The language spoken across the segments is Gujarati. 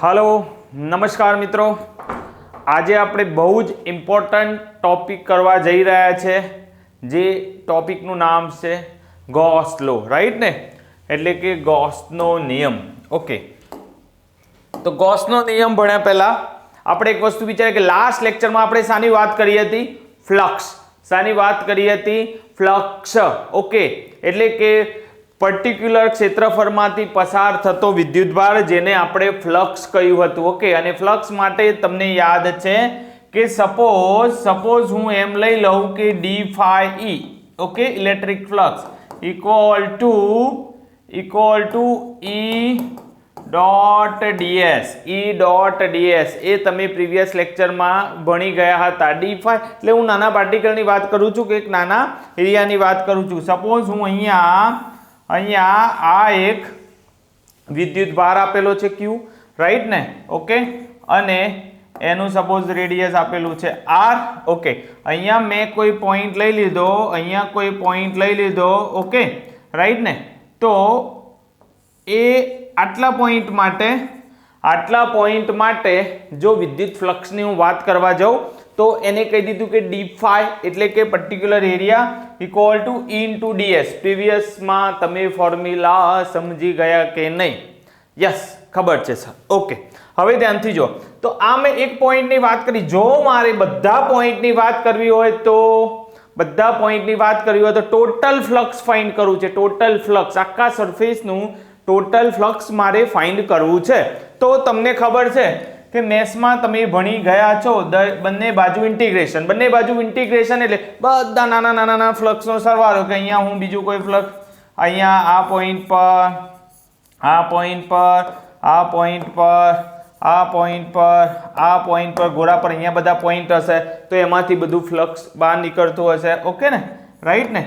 हेलो नमस्कार मित्रों, आज આપણે બહુ જ ઇમ્પોર્ટન્ટ ટોપિક કરવા જઈ રહ્યા છે જે ટોપિકનું નામ છે ગોસ લો, રાઈટ ને, એટલે કે ગોસનો નિયમ. ઓકે, તો ગોસનો નિયમ ભણ્યા પહેલા આપણે એક વસ્તુ વિચારીએ કે લાસ્ટ લેક્ચરમાં આપણે શાની વાત કરી હતી? ફ્લક્સ. શાની વાત કરી હતી? ફ્લક્સ. ઓકે, એટલે કે પર્ટિક્યુલર ક્ષેત્રફળમાંથી પસાર થતો વિદ્યુતભાર જેને આપણે ફ્લક્સ કહ્યું હતું. ઓકે, અને ફ્લક્સ માટે તમને યાદ છે કે સપોઝ હું એમ લઈ લઉં કે d phi E, okay, electric flux equal to E dot ds. E dot ds એ તમે પ્રીવિયસ લેક્ચરમાં ભણી ગયા હતા. ડી ફાઈ એટલે હું નાના પાર્ટિકલની વાત કરું છું કે એક નાના એરિયાની વાત કરું છું. સપોઝ હું અહીંયા આ એક વિદ્યુત ભાર આપેલો છે Q, રાઈટ ને, ઓકે, અને એનું સપોઝ રેડિયસ આપેલું છે R. ઓકે, અહીંયા મેં કોઈ પોઈન્ટ લઈ લીધો, અહીંયા કોઈ પોઈન્ટ લઈ લીધો, ઓકે, રાઈટ ને, તો એ આટલા પોઈન્ટ માટે જો વિદ્યુત ફ્લક્સની હું વાત કરવા જાઉં તો એને કહી દીધું કે ડી ફાઈ એટલે કે particular area equal to E into ds. પ્રીવિયસમાં તમે ફોર્મ્યુલા સમજી ગયા કે નહીં? યસ, ખબર છે સર. ઓકે, હવે ધ્યાનથી જો, તો આ મેં એક પોઈન્ટની વાત કરી. જો મારે બધા પોઈન્ટની વાત કરવી હોય તો ટોટલ ફ્લક્સ ફાઇન્ડ કરવું છે. ટોટલ ફ્લક્સ, આખા સરફેસનું ટોટલ ફ્લક્સ મારે ફાઇન્ડ કરવું છે. તો તમને ખબર છે કે મેથ્સમાં તમે ભણી ગયા છો બંને બાજુ ઇન્ટિગ્રેશન. બંને બાજુ ઇન્ટિગ્રેશન એટલે બધા નાના નાના ફ્લક્સનો સરવાળો, કે અહીંયા હું બીજું કોઈ ફ્લક્સ અહીંયા આ પોઈન્ટ પર, આ પોઈન્ટ પર, આ પોઈન્ટ પર, આ પોઈન્ટ પર, આ પોઈન્ટ પર, ગોળા પર અહીંયા બધા પોઈન્ટ હશે તો એમાંથી બધું ફ્લક્સ બહાર નીકળતું હશે. ઓકે ને, રાઈટ ને.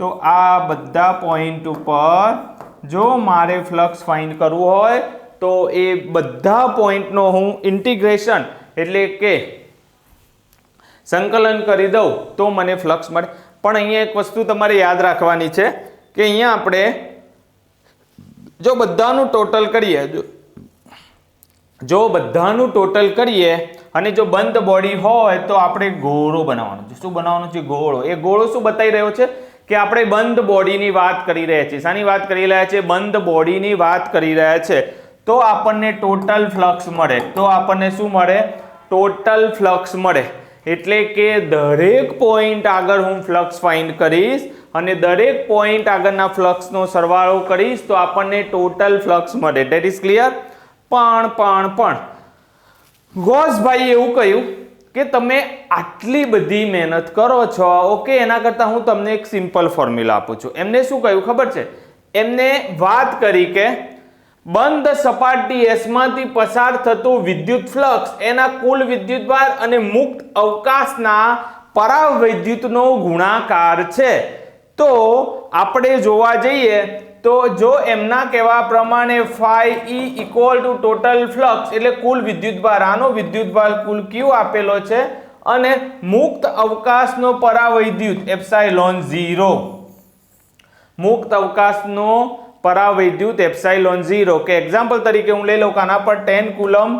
તો આ બધા પોઈન્ટ ઉપર જો મારે ફ્લક્સ ફાઇન્ડ કરવું હોય તો એ બધા પોઈન્ટનો હું ઇન્ટિગ્રેશન એટલે કે સંકલન કરી દઉં તો મને ફ્લક્સ મળે. પણ અહીંયા એક વસ્તુ તમારે યાદ રાખવાની છે કે અહીંયા આપણે જો બધાનું ટોટલ કરીએ અને જો બંધ બોડી હોય તો આપણે ગોળો બનાવવાનો છે. શું બનાવવાનો છે? ગોળો. એ ગોળો શું બતાવી રહ્યો છે કે આપણે બંધ બોડીની વાત કરી રહ્યા છીએ. શાની વાત કરી રહ્યા છીએ? બંધ બોડીની વાત કરી રહ્યા છે. તો આપણને ટોટલ ફ્લક્સ મળે. તો આપણને શું મળે? ટોટલ ફ્લક્સ મળે. એટલે કે દરેક પોઈન્ટ આગળ હું ફ્લક્સ ફાઇન્ડ કરીશ અને દરેક પોઈન્ટ આગળના ફ્લક્સનો સરવાળો કરીશ તો આપણને ટોટલ ફ્લક્સ મળે. That is clear? પણ ગોસભાઈ એવું કહ્યું કે તમે આટલી બધી મહેનત કરો છો, ઓકે, એના કરતાં હું તમને એક સિમ્પલ ફોર્મ્યુલા આપું છું. એમને શું કહ્યું ખબર છે? એમને વાત કરી કે બંધ સપાટી S માંથી પસાર થતું વિદ્યુત ફ્લક્સ એના કુલ વિદ્યુતભાર અને મુક્ત અવકાશના પરાવૈદ્યુતનો ગુણાકાર છે. તો આપણે જોવા જઈએ તો જો એમના કહેવા પ્રમાણે phi E equal to total flux એટલે કુલ વિદ્યુતભાર, આનો વિદ્યુતભાર કુલ Q આપેલો છે અને મુક્ત અવકાશનો પરાવૈદ્યુત એપ્સાઇલોન 0. મુક્ત અવકાશનો પરાવૈદ્યુત એપ્સાઇલોન 0 કે એક્ઝામ્પલ તરીકે હું લઈ લઉં કે આના પર 10 કુલમ,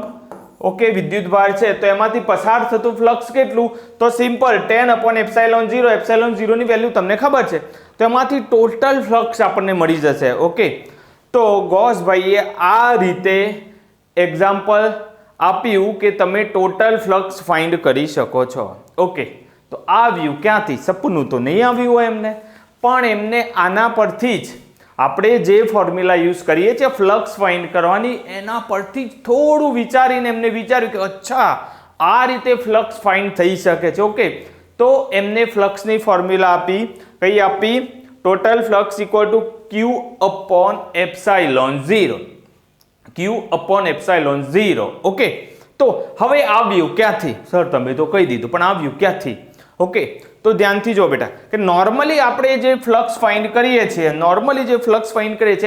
ઓકે, વિદ્યુતભાર છે તો એમાંથી પસાર થતું ફ્લક્સ કેટલું? તો સિમ્પલ 10 અપોન એપ્સાઇલોન 0. એપ્સાઇલોન 0 ની વેલ્યુ તમને ખબર છે તો એમાંથી ટોટલ ફ્લક્સ આપણને મળી જશે. ઓકે, તો ગોસભાઈએ આ રીતે એક્ઝામ્પલ આપ્યું કે તમે ટોટલ ફ્લક્સ ફાઇન્ડ કરી શકો છો. ઓકે, તો આવ્યું ક્યાંથી? સપનું તો નહીં આવ્યું હોય એમને, પણ એમને આના પરથી જ આપણે જે ફોર્મ્યુલા યુઝ કરીએ છીએ ફ્લક્સ ફાઇન્ડ કરવાની, એના પરથી જ થોડું વિચારીને એમને વિચાર્યું કે અચ્છા આ રીતે ફ્લક્સ ફાઇન્ડ થઈ શકે છે. ઓકે, તો એમને ફ્લક્સની ફોર્મ્યુલા આપી. કઈ આપી? Total flux equal to Q upon epsilon 0. Q upon epsilon 0. Okay, તો હવે આવ્યું ક્યાંથી? સર તમે તો કહી દીધું, પણ આવ્યું ક્યાંથી? ઓકે, તો ધ્યાનથી જો બેટા કે નોર્મલી આપણે જે ફ્લક્સ ફાઇન્ડ કરીએ છીએ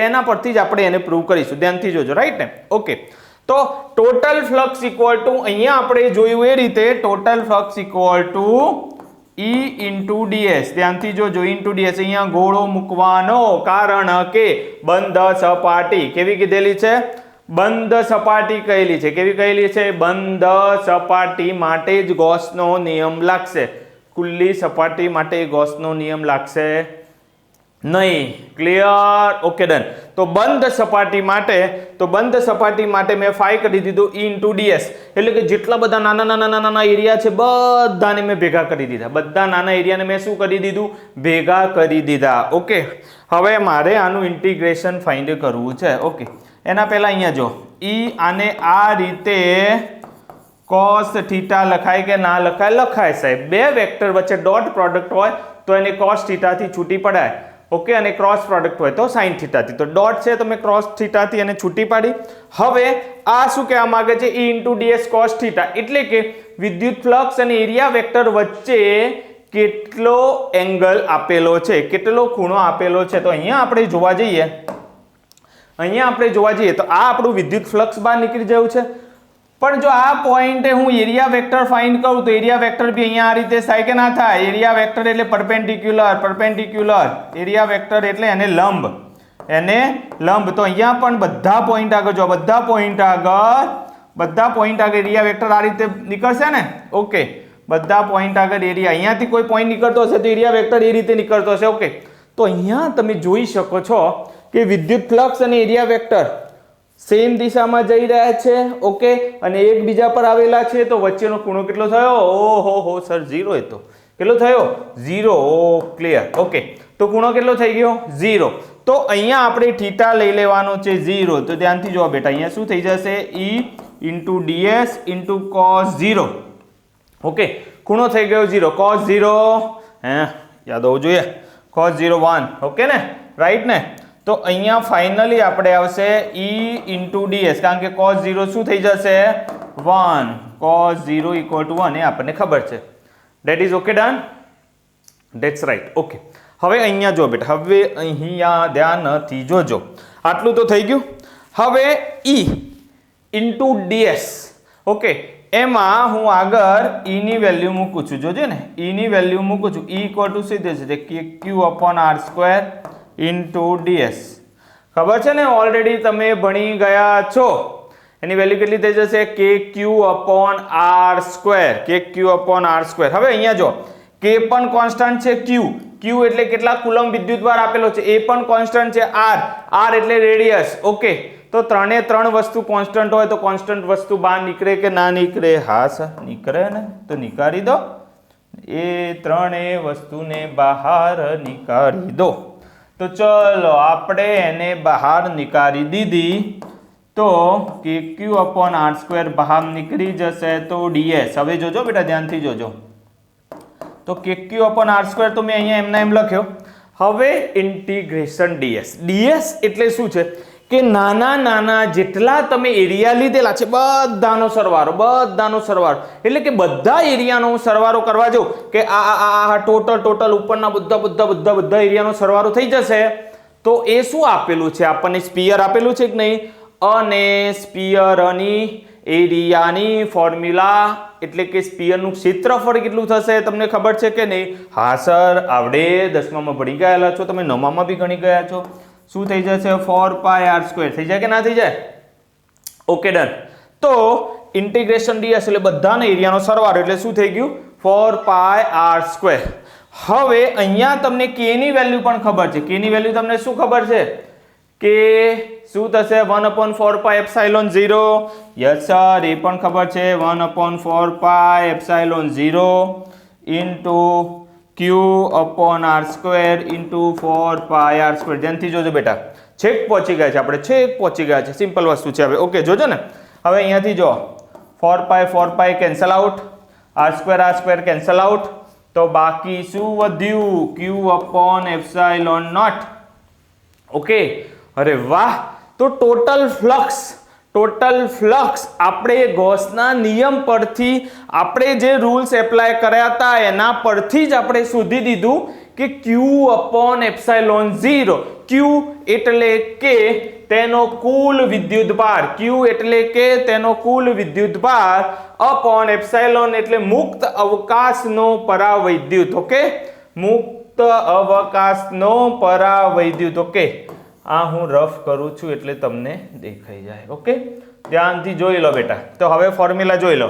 એના પરથી જ આપણે એને પ્રૂવ કરીશું. ધ્યાનથી જોજો, રાઈટ ને? ઓકે, તો ટોટલ ફ્લક્સ ઇક્વલ ટુ અહીંયા આપણે જોયું એ રીતે total flux equal to E into DS. ધ્યાનથી જોજો, ઇન્ટુ ડીએસ. અહીંયા ગોળો મૂકવાનો, કારણ કે બંધ સપાટી કેવી કીધેલી છે? બંધ સપાટી કહેલી છે. કેવી કહેલી છે? બંધ સપાટી માટે જ ગૌસનો નિયમ લાગશે. ખુલ્લી સપાટી માટે ગૌસનો નિયમ લાગશે નહીં. ક્લિયર? Okay done. તો બંધ સપાટી માટે મેં ફાઈ કરી દીધું E into ds, એટલે કે જેટલા બધા નાના એરિયા છે બધાને મેં ભેગા કરી દીધા. બધા નાના એરિયાને મેં શું કરી દીધું? ભેગા કરી દીધા. ઓકે, હવે મારે આનું ઇન્ટિગ્રેશન ફાઇન્ડ કરવું છે. ઓકે, એના પહેલા અહીંયા જો E આને આ રીતે cos થીટા લખાય કે ના લખાય? લખાય સાહેબ. બે વેક્ટર વચ્ચે ડોટ પ્રોડક્ટ હોય તો એને cos થીટા થી છૂટી પડાય. ઓકે, અને ક્રોસ પ્રોડક્ટ હોય તો sin થીટા થી. તો ડોટ છે તો મેં ક્રોસ થીટા થી એને છૂટી પાડી. હવે આ શું કહેવા માંગે છે? E into ds cos theta, એટલે કે વિદ્યુત ફ્લક્સ અને એરિયા વેક્ટર વચ્ચે કેટલો એંગલ આપેલો છે, કેટલો ખૂણો આપેલો છે. તો અહીંયા આપણે જોવા જઈએ તો આ આપણું વિદ્યુત ફ્લક્સ બહાર નીકળી ગયું છે. પણ જો આ પોઈન્ટે હું એરિયા વેક્ટર ફાઇન્ડ કરું તો એરિયા વેક્ટર બી અહીંયા આ રીતે થાય કે ના થાય? એરિયા વેક્ટર એટલે પરપેન્ડિક્યુલર. એરિયા વેક્ટર એટલે એને લંબ. તો અહીંયા પણ બધા પોઈન્ટ આગળ જો, બધા પોઈન્ટ આગળ એરિયા વેક્ટર આ રીતે નીકળશે ને. ઓકે, બધા પોઈન્ટ આગળ એરિયા, અહીંયાથી કોઈ પોઈન્ટ નીકળતો હશે તો એરિયા વેક્ટર એ રીતે નીકળતો હશે. ઓકે, તો અહીંયા તમે જોઈ શકો છો કે વિદ્યુત ફ્લક્સ અને એરિયા વેક્ટર સેમ દિશામાં જઈ રહ્યા છે. ઓકે, અને એકબીજા પર આવેલા છે. તો વચ્ચેનો ખૂણો કેટલો થયો? ઓહો સર 0. એ તો કેટલો થયો? 0. ઓ ક્લિયર. ઓકે, તો ખૂણો કેટલો થઈ ગયો? 0. તો અહીંયા આપણે થીટા લઈ લેવાનો છે 0. તો ધ્યાનથી જો બેટા, અહીંયા શું થઈ જશે? E into ds into cos 0. Okay, ખૂણો થઈ ગયો 0. cos 0 યાદ હોવું જોઈએ. cos 0 1. ઓકે ને, રાઈટ ને? તો અહીંયા ફાઇનલી આપણે આવશે E into ds, કારણ કે cos 0 શું થઈ જશે? 1. cos 0 equal to 1 એ આપણને ખબર છે. That is okay done? That's right. Okay, હવે અહીંયા જો બેટા, હવે અહીંયા ધ્યાનથી જોજો. આટલું તો થઈ ગયું. હવે E into ds. ઓકે, એમાં હું આગળ E ની વેલ્યુ મૂકું છું. જોજો ને, E ની વેલ્યુ મૂકું છું. E equal to સીધું છે q/r² into ds. ખબર છે ને, ઓલરેડી તમે ભણી ગયા છો. એની વેલ્યુ કેટલી થઈ જશે? kq/r². હવે અહીંયા જો k પણ કોન્સ્ટન્ટ છે, q એટલે કેટલા કુલમ વિદ્યુતભાર આપેલો છે, એ પણ કોન્સ્ટન્ટ છે, r એટલે રેડિયસ. ઓકે, તો ત્રણે ત્રણ વસ્તુ કોન્સ્ટન્ટ હોય તો કોન્સ્ટન્ટ વસ્તુ બહાર નીકળે કે ના નીકળે? હા સર, નીકળે ને. તો નીકાળી દો, એ ત્રણેય વસ્તુને બહાર નીકાળી દો. તો ચલો આપણે એને બહાર નીકાળી દીધી. તો kq/r² બહાર નીકળી જશે તો ds. હવે જોજો બેટા, ધ્યાનથી જોજો. તો kq/r² તો મેં અહીંયા એમના એમ લખ્યો. હવે ઇન્ટિગ્રેશન ds એટલે શું છે કે નાના જેટલા તમે એરિયા લીધેલા છે બધાનો સરવાળો. એટલે કે બધા એરિયાનો સરવાળો કરવા જાઉં કે આ ટોટલ ઉપરના બધા એરિયાનો સરવાળો થઈ જશે. તો એ શું આપેલું છે આપણને? સ્પીયર આપેલું છે કે નહીં? અને સ્પીયરની એરિયાની ફોર્મ્યુલા એટલે કે સ્પીયરનું ક્ષેત્રફળ કેટલું થશે તમને ખબર છે કે નહીં? હા સર, આવડે. 10મામાં ભણી ગયેલા છો તમે, 9મામાં બી ગણી ગયા છો. શું થઈ જશે? 4πr². થઈ જાય કે ના થઈ જાય? Okay done. તો ઇન્ટિગ્રેશન ds એટલે બધાના એરિયાનો સરવાળો, એટલે શું થઈ ગયું? 4πr². હવે અહીંયા તમને k ની વેલ્યુ પણ ખબર છે. k ની વેલ્યુ તમને શું ખબર છે? કે શું થશે? 1/4πε0. યસ સર, એ પણ ખબર છે. 1/4πε0 ઇન્ટુ q/r² ઇન્ટુ 4πr². ધ્યાનથી જોજો બેટા, છેક પહોંચી ગયા છે આપણે, સિમ્પલ વસ્તુ છે. હવે ઓકે, જોજો ને. હવે અહીંયાથી જો 4π cancel out, r² cancel out. તો બાકી શું વધ્યું? q/ε0. ઓકે, અરે વાહ. તો ટોટલ ફ્લક્સ આપણે ગૌસના નિયમ પરથી, આપણે જે રૂલ્સ એપ્લાય કર્યા હતા એના પરથી જ આપણે શોધી દીધું કે q/ε0. q એટલે કે તેનો કુલ વિદ્યુતભાર, અપોન એપ્સિલોન એટલે મુક્ત અવકાશનો પરાવૈદ્યુત. ઓકે, મુક્ત અવકાશનો પરાવૈદ્યુત. ઓકે, આ હું રફ કરું છું એટલે તમને દેખાઈ જાય. ઓકે, ધ્યાનથી જોઈ લો બેટા. તો હવે ફોર્મ્યુલા જોઈ લો.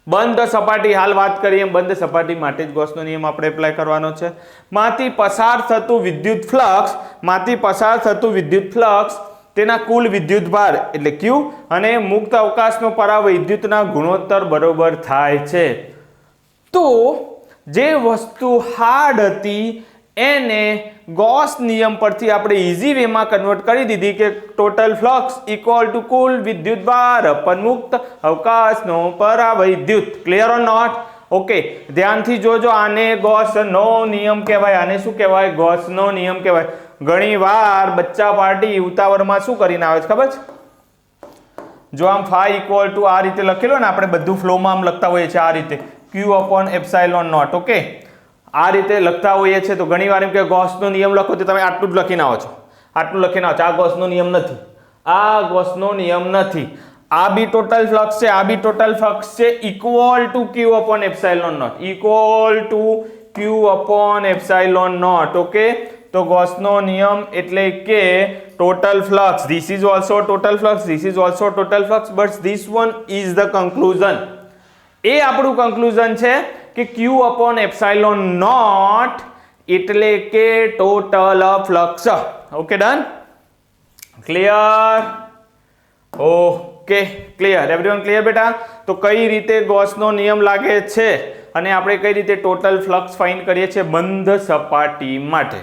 બંધ સપાટી, હાલ વાત કરીએ એમ બંધ સપાટી માટે જ ગોસનો નિયમ આપણે એપ્લાય કરવાનો છે. માંથી પસાર થતું વિદ્યુત ફ્લક્સ તેના કુલ વિદ્યુત ભાર એટલે Q અને મુક્ત અવકાશનો પરાવૈદ્યુતના ગુણોત્તર બરોબર થાય છે. તો જે વસ્તુ હાર્ડ હતી એને ગોસ નિયમ પરથી આપણે ઈઝી વેમાં કન્વર્ટ કરી દીધી કે ટોટલ ફ્લક્સ ઇક્વલ ટુ કુલ વિદ્યુત ભાર અપન મુક્ત અવકાશનો પરાવૈદ્યુત. Clear or not? ઓકે, ધ્યાનથી જોજો. આને ગોસનો નિયમ કહેવાય. આને શું કહેવાય? ગોસનો નિયમ કહેવાય. ઘણી વાર બચ્ચા પાર્ટી ઉતાવળમાં શું કરીને આવે છે ખબર છે? જો આમ ફાઈ ઇક્વલ ટુ આ રીતે લખેલો ને, આપણે બધું ફ્લોમાં આમ લખતા હોઈએ છીએ આ રીતે Q upon epsilon naught. Okay, આ રીતે લખતા હોઈએ છીએ તો ઘણી વાર એમ કે ગોસનો નિયમ લખો તો તમે આટલું જ લખીને આવો છો, આટલું લખીને આવો છો. આ ગોસનો નિયમ નથી, આ ગોસનો નિયમ નથી. આ બી ટોટલ ફ્લક્સ છે, આ બી ટોટલ ફ્લક્સ છે, equal to Q upon epsilon naught, equal to Q upon epsilon naught. Okay, તો ગોસનો નિયમ એટલે કે total flux, this is also total flux, this is also total flux, but this one is the conclusion. એ આપણું કન્ક્લુઝન છે કે Q અપોન એપ્સાઇલોન નોટ એટલે કે total flux. Okay, done? Clear? Okay, clear? Everyone clear બેટા? તો કઈ રીતે ગોસનો નિયમ લાગે છે અને આપણે કઈ રીતે ટોટલ ફ્લક્સ ફાઇન્ડ કરીએ છીએ બંધ સપાટી માટે.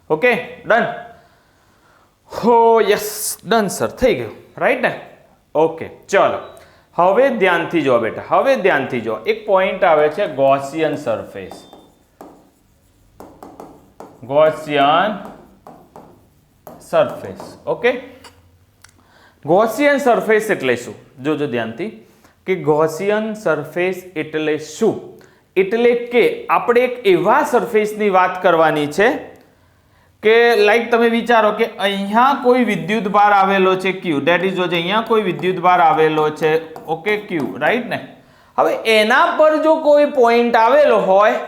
Okay, done? હો યસ, ડન સર, થઈ ગયું. રાઈટ ને? ઓકે, ચલો હવે ધ્યાનથી જો બેટા, હવે ધ્યાનથી જો. એક પોઈન્ટ આવે છે Gaussian surface. Gaussian surface. Okay, Gaussian surface એટલે શું? જોજો ધ્યાનથી કે ગોસિયન સરફેસ એટલે શું. એટલે કે આપણે એક એવા સરફેસની વાત કરવાની છે કે લાઈક તમે વિચારો કે અહીંયા કોઈ વિદ્યુત ભાર આવેલો છે Q, ધેટ ઇઝ જોજે અહીંયા કોઈ વિદ્યુત ભાર આવેલો છે. ઓકે, Q, રાઈટ ને? હવે એના પર જો કોઈ પોઈન્ટ આવેલો હોય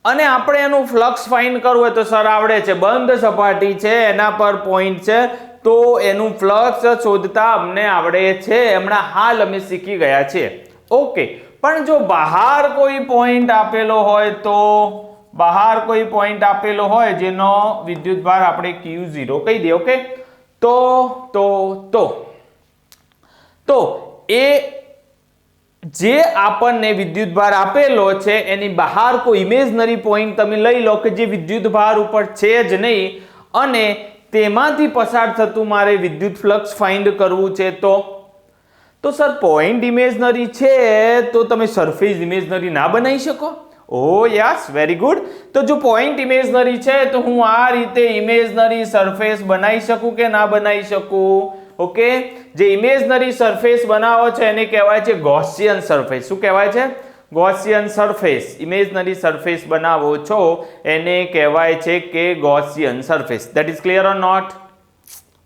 અને આપણે એનું ફ્લક્સ ફાઇન્ડ કરવું હોય તો સર આવડે છે, બંધ સપાટી છે, એના પર પોઈન્ટ છે તો એનું ફ્લક્સ શોધતા અમને આવડે છે. હમણાં હાલ અમે શીખી ગયા છીએ. ઓકે, પણ જો બહાર કોઈ પોઈન્ટ આપેલો હોય તો, બહાર કોઈ પોઈન્ટ આપેલો હોય જેનો વિદ્યુતભાર આપણે Q0 કહી દઈએ. ઓકે, તો એ જે આપણને વિદ્યુતભાર આપેલો છે એની બહાર કોઈ ઇમેજનરી પોઈન્ટ તમે લઈ લો કે જે વિદ્યુતભાર ઉપર છે જ નહીં અને તેમાંથી પસાર થતું મારે વિદ્યુત ફ્લક્સ ફાઇન્ડ કરવું છે તો સર પોઈન્ટ ઇમેજનરી છે તો તમે સરફેસ ઇમેજનરી ના બનાવી શકો? ઓ યસ, વેરી ગુડ. તો જો પોઈન્ટ ઇમેજનરી છે તો હું આ રીતે ઇમેજનરી સરફેસ બનાવી શકું કે ના બનાવી શકું? ઓકે, જે ઇમેજનરી સરફેસ બનાવો છો એને કહેવાય છે ગોસિયન સરફેસ. શું કહેવાય છે? Gaussian surface. ઇમેજનરી સરફેસ બનાવો છો એને કહેવાય છે કે Gaussian surface. That is clear or not?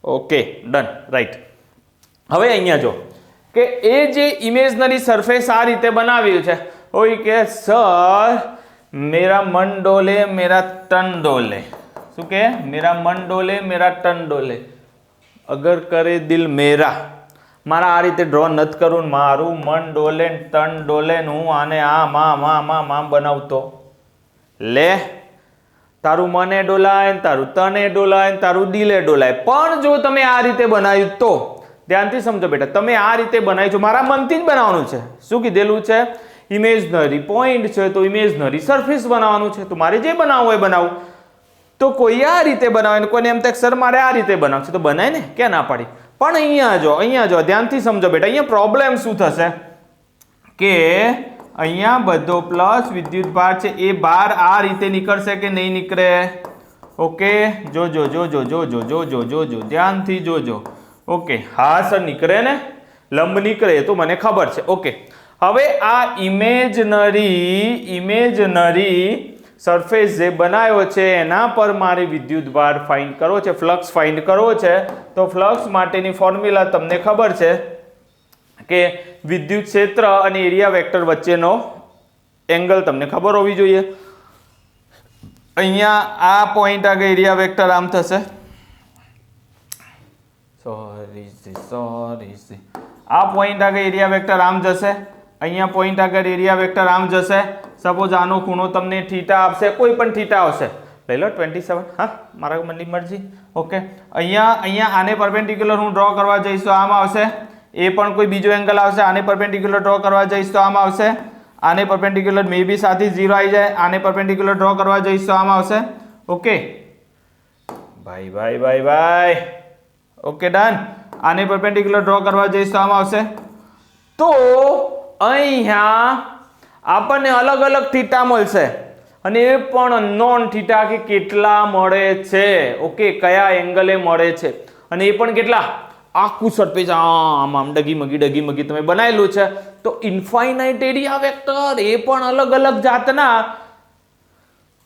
Okay, done, right. હવે અહીંયા જો કે એ જે ઇમેજનરી સરફેસ આ રીતે બનાવ્યું છે, ઓય કે સર મેરા મન ડોલે મેરા તન ડોલે. શું કે? મેરા મન ડોલે મેરા તન ડોલે, અગર કરે દિલ મેરા. મારા આ રીતે ડ્રો નથી કરું, મારું મન ડોલે તન ડોલે હું આને આમ બનાવતો. લે, તારું મને ડોલાય, તારું તને ડોલાય, તારું દિલે ડોલાય. પણ જો તમે આ રીતે બનાવ્યું તો ધ્યાનથી સમજો બેટા, તમે આ રીતે બનાવ્યું છે, મારા મનથી જ બનાવવાનું છે. શું કીધેલું છે? ઇમેજનરી પોઈન્ટ છે તો ઇમેજનરી સરફેસ બનાવવાનું છે. તો મારે જે બનાવવું હોય બનાવું. તો કોઈ આ રીતે બનાવે, કોઈને એમ થાય સર મારે આ રીતે બનાવશે તો બનાય ને, ક્યાં ના પાડી. પણ અહીંયા જો ધ્યાનથી સમજો બેટા, અહીંયા પ્રોબ્લેમ શું થશે કે અહીંયા બધો પ્લસ વિદ્યુત ભાર છે એ ભાર આ રીતે નીકળશે કે નહીં નીકળે? ઓકે, જોજો ધ્યાનથી જોજો. ઓકે, હા સર નીકળે ને, લંબ નીકળે તો મને ખબર છે. ઓકે, હવે આ ઇમેજનરી સરફેસ જે બનાવ્યો છે એના પર મારે વિદ્યુતભાર ફાઇન્ડ કરવો છે, ફ્લક્સ ફાઇન્ડ કરવો છે. તો ફ્લક્સ માટેની ફોર્મ્યુલા તમને ખબર છે કે વિદ્યુત ક્ષેત્ર અને એરિયા વેક્ટર વચ્ચેનો એંગલ તમને ખબર હોવી જોઈએ. અહીંયા આ પોઈન્ટ આગળ એરિયા વેક્ટર આમ થશે, સોરી આ પોઈન્ટ આગળ એરિયા વેક્ટર આમ જશે, અહીંયા પોઈન્ટ આગળ એરિયા વેક્ટર આમ જશે. સપોઝ આનો ખૂણો તમને થીટા આપશે, કોઈ પણ થીટા આવશે, લઈ લો 27. હા, મારા મનની મરજી. ઓકે, અહીંયા આને પરપેન્ડિક્યુલર હું ડ્રો કરવા જઈશ તો આમ આવશે. એ પણ કોઈ બીજો એંગલ આવશે, આને પરપેન્ડિક્યુલર ડ્રો કરવા જઈશ તો આમ આવશે. આને પરપેન્ડિક્યુલર મે બી સાથે 0 આવી જાય. આને પરપેન્ડિક્યુલર ડ્રો કરવા જઈશ તો આમ આવશે. ઓકે ભાઈ. Okay done. આને પરપેન્ડિક્યુલર ડ્રો કરવા જઈશ તો આમ આવશે. તો અહીંયા આપણને અલગ અલગ થીટા મળશે અને એ પણ નોન થીટા કે કેટલા મળે છે. ઓકે, કયા એંગલે મળે છે અને એ પણ કેટલા. આખું સરફેસ આમ ડગીમગી તમે બનાવેલું છે. તો ઇન્ફાઇનાઇટ એરિયા વેક્ટર એ પણ અલગ અલગ જાતના.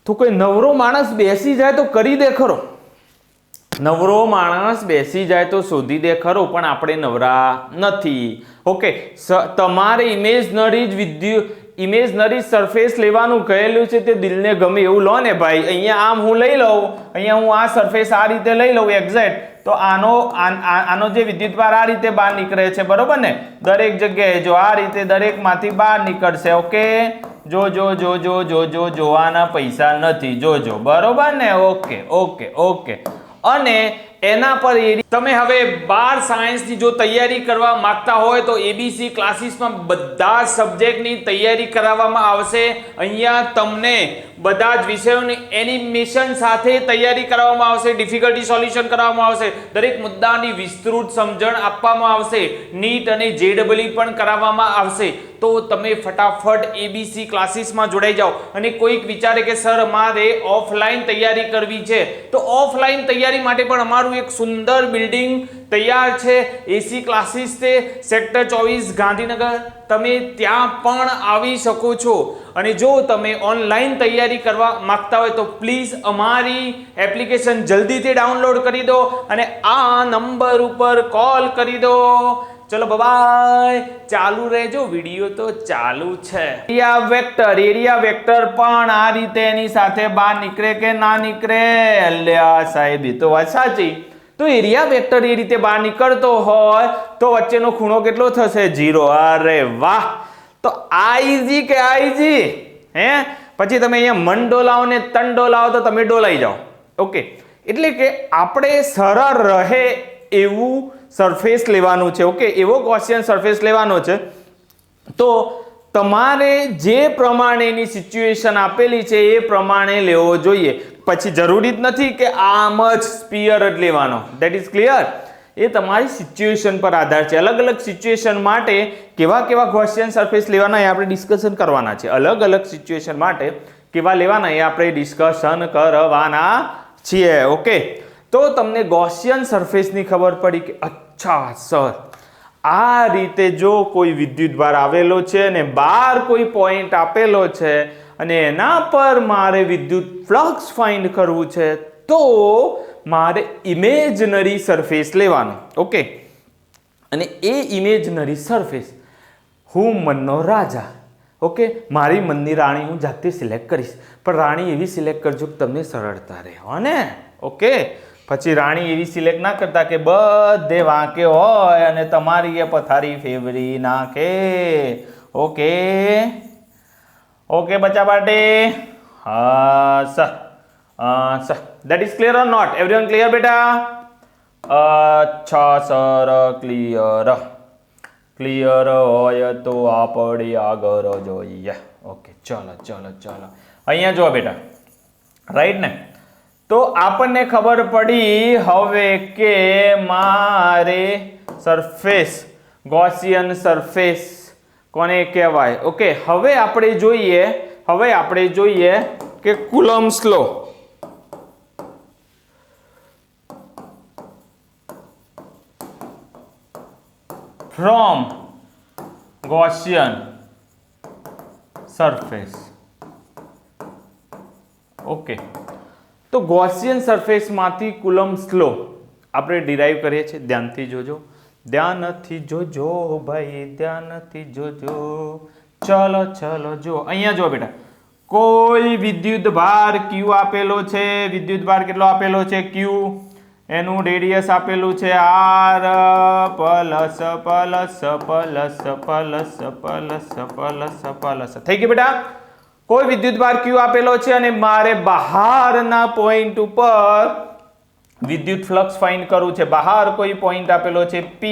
તો કોઈ નવરો માણસ બેસી જાય તો કરી દે ખરો, નવરો માણસ બેસી જાય તો શોધી દે ખરો, પણ આપણે નવરા નથી. ઓકે, તમારે ઇમેજનરી સરફેસ લેવાનું કહેલું છે તે દિલને ગમે એવું લો ને ભાઈ. અહીંયા આમ હું લઈ લઉં, અહીંયા હું આ સરફેસ આ રીતે લઈ લઉં એક્ઝેક્ટ, તો આનો જે વિદ્યુતભાર આ રીતે બહાર નીકળે છે, બરોબર ને. દરેક જગ્યાએ જો આ રીતે દરેકમાંથી બહાર નીકળશે. ઓકે, જોવાના પૈસા નથી, જોજો, બરોબર ને. ઓકે. અને એના પર તમે હવે 12 સાયન્સની જો તૈયારી કરવા માંગતા હોય તો એબીસી ક્લાસીસમાં બધા સબ્જેક્ટની તૈયારી કરાવવામાં આવશે. અહીંયા તમને બધા જ વિષયોની એનિમેશન સાથે તૈયારી કરાવવામાં આવશે, ડિફિકલ્ટી સોલ્યુશન કરાવવામાં આવશે, દરેક મુદ્દાની વિસ્તૃત સમજણ આપવામાં આવશે, નીટ અને જેડબલઈ પણ કરાવવામાં આવશે. તો તમે ફટાફટ એબીસી ક્લાસીસમાં જોડાઈ જાઓ. અને કોઈક વિચારે કે સર મારે ઓફલાઈન તૈયારી કરવી છે, તો ઓફલાઈન તૈયારી માટે પણ અમારું એક સુંદર બિલ્ડિંગ તૈયાર છે. એસી ક્લાસીસ છે, સેક્ટર 24 ગાંધીનગર. તમે ત્યાં પણ આવી શકો છો. અને જો તમે ઓનલાઈન તૈયારી કરવા માંગતા હોય તો પ્લીઝ અમારી એપ્લિકેશન જલ્દીથી ડાઉનલોડ કરી દો અને આ નંબર ઉપર કોલ કરી દો. ચલો બાય, ચાલુ રહેજો, વિડિયો તો ચાલુ છે. એરિયા વેક્ટર પણ આ રીતે એની સાથે બહાર નીકળે કે ના નીકળે? અલ્યા સાહેબ, એ તો વાત સાચી. તો એરિયા વેક્ટર એ રીતે બહાર નીકળતો હોય તો વચ્ચેનો ખૂણો કેટલો થશે? 0. અરે વાહ, તો આઈજી કે આઈજી હે. પછી તમે અહીંયા મન ડોલાવો ને તન ડોલાવો તો તમે ડોલાઈ જાઓ. ઓકે, એટલે કે આપણે સરળ રહે એવું સરફેસ લેવાનું છે. ઓકે, એવો ગૌસિયન સરફેસ લેવાનો છે. તો તમારે જે પ્રમાણેની સિચ્યુએશન આપેલી છે એ પ્રમાણે લેવો જોઈએ. પછી જરૂરી જ નથી કે આમ જ સ્પીયર જ લેવાનો. That is clear. એ તમારી સિચ્યુએશન પર આધાર છે. અલગ અલગ સિચ્યુએશન માટે કેવા ગૌસિયન સરફેસ લેવાના એ આપણે ડિસ્કશન કરવાના છે. અલગ અલગ સિચ્યુએશન માટે કેવા લેવાના એ આપણે ડિસ્કશન કરવાના છીએ. ઓકે, તો તમને ગૌસિયન સરફેસની ખબર પડી કે અચ્છા સર, આ રીતે જો કોઈ વિદ્યુતભાર આવેલો છે અને બહાર કોઈ પોઈન્ટ આપેલો છે અને એના પર મારે વિદ્યુત ફ્લક્સ ફાઇન્ડ કરવું છે, તો મારે ઇમેજનરી સરફેસ લેવાનો. ઓકે, અને એ ઇમેજનરી સરફેસ હું મનનો રાજા. ઓકે, મારી મનની રાણી હું જાતે સિલેક્ટ કરીશ, પણ રાણી એવી સિલેક્ટ કરજો કે તમને સરળતા રહે. હો ને? ઓકે, પછી રાણી એવી સિલેક્ટ ના કરતા કે બધે વાંકે હોય અને તમારી એ પથારી ફેવરી નાખે. ઓકે બચ્ચા પાર્ટી. હા sir, that is clear or not? Everyone clear બેટા? અચ્છા સર, ક્લિયર હોય તો આપણે આગળ જોઈએ. ઓકે, ચલો. અહીંયા જો બેટા, રાઈટ ને? તો આપણને ખબર પડી હવે કે મારે સરફેસ, ગૌસિયન સરફેસ કોને કહેવાય. ઓકે, હવે આપણે જોઈએ કે Coulomb's law. From Gaussian surface. Okay, તો ગૌસિયન સરફેસમાંથી કુલમ્બ્સ લો આપણે ડિરાઈવ કરીએ છીએ. ધ્યાનથી જોજો ભાઈ, ધ્યાનથી જોજો. ચલો જો અહીંયા જો બેટા, કોઈ વિદ્યુત ભાર Q આપેલો છે. વિદ્યુત ભાર કેટલો આપેલો છે? Q. એનું રેડિયસ આપેલું છે r plus plus plus plus plus plus plus. થઈ ગયું બેટા? કોઈ વિદ્યુતભાર q આપેલો છે અને મારે બહારના પોઈન્ટ ઉપર વિદ્યુત ફ્લક્સ ફાઇન્ડ કરવું છે. બહાર કોઈ પોઈન્ટ આપેલો છે p,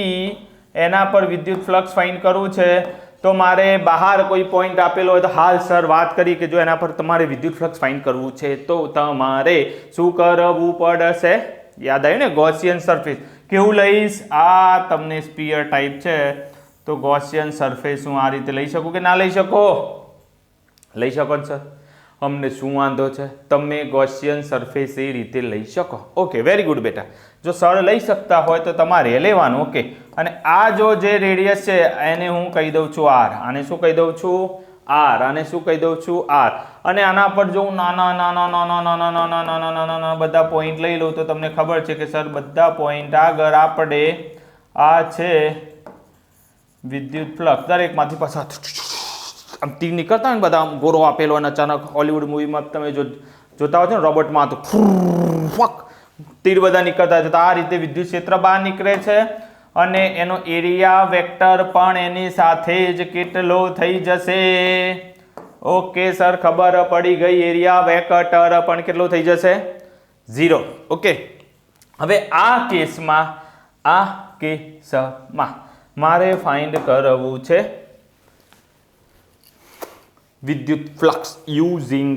એના પર વિદ્યુત ફ્લક્સ ફાઇન્ડ કરવું છે. તો મારે બહાર કોઈ પોઈન્ટ આપેલો હોય તો હાલ સર વાત કરી કે જો એના પર તમારે વિદ્યુત ફ્લક્સ ફાઇન્ડ કરવું છે તો તમારે શું કરવું પડશે? યાદ આવ્યું ને? Gaussian surface. કેવું લઈશ? આ તમને સ્પીયર ટાઈપ છે તો ગોસિયન સરફેસ હું આ રીતે લઈ શકું કે ના લઈ શકો? લઈ શકો ને સર? અમને શું વાંધો છે? તમે ગોસિયન સરફેસ એ રીતે લઈ શકો. ઓકે, વેરી ગુડ બેટા. જો સર લઈ શકતા હોય તો તમારે લેવાનું. ઓકે, અને આ જો જે રેડિયસ છે એને હું કહી દઉં છું r. આને શું કહી દઉં છું? r. આને શું કહી દઉં છું? r. અને આના પર જો હું નાના નાના નાના નાના નાના નાના નાના બધા પોઈન્ટ લઈ લઉં તો તમને ખબર છે કે સર બધા પોઈન્ટ આગળ આપણે આ છે વિદ્યુત ફ્લક્સ દરેકમાંથી પસાર આમ તીર નીકળતા હોય ને બધા, આમ ગોરો આપેલો અને અચાનક હોલિવૂડ મૂવીમાં તમે જોતા હોય છે ને રોબોટમાં, તો તીર બધા નીકળતા છે. તો આ રીતે વિદ્યુત ક્ષેત્ર બહાર નીકળે છે અને એનો એરિયા વેક્ટર પણ એની સાથે જ કેટલો થઈ જશે? ઓકે સર, ખબર પડી ગઈ. એરિયા વેક્ટર પણ કેટલો થઈ જશે? 0. ઓકે, હવે આ કેસમાં મારે ફાઇન્ડ કરવું છે વિદ્યુત flux using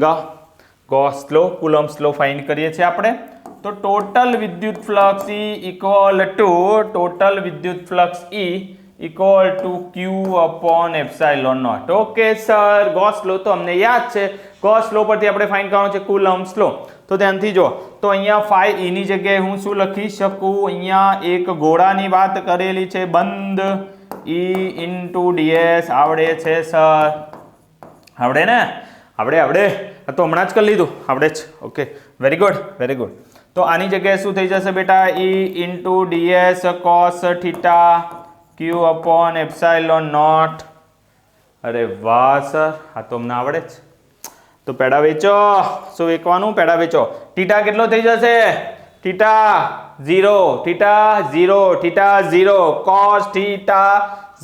Gauss law, Coulomb's law find કરીએ છીએ આપણે. તો ટોટલ વિદ્યુત flux equal to q upon epsilon naught. Okay sir, Gauss law તો અમને યાદ છે. ગોસ લો પરથી આપણે ફાઇન્ડ કરવાનો છે કુલમ્બ્સ લો. તો ધ્યાનથી જો, તો અહીંયા phi e ની જગ્યાએ હું શું લખી શકું? અહીંયા એક ગોળાની વાત કરેલી છે, બંધ e ઇન્ટુ ds. આવડે છે સર? આવડે ને? આવડે. તો હમણાં જ કરી લીધું. આવડે જ. Okay, very good. તો આની જગ્યાએ શું થઈ જશે બેટા? e into ds cos theta q upon epsilon naught. અરે વાહ સર, આ તો અમને આવડે જ. તો પેડા વેચો. શું વેચવાનું? પેડા વેચો. થીટા કેટલો થઈ જશે? Theta 0, theta 0, theta 0, cos theta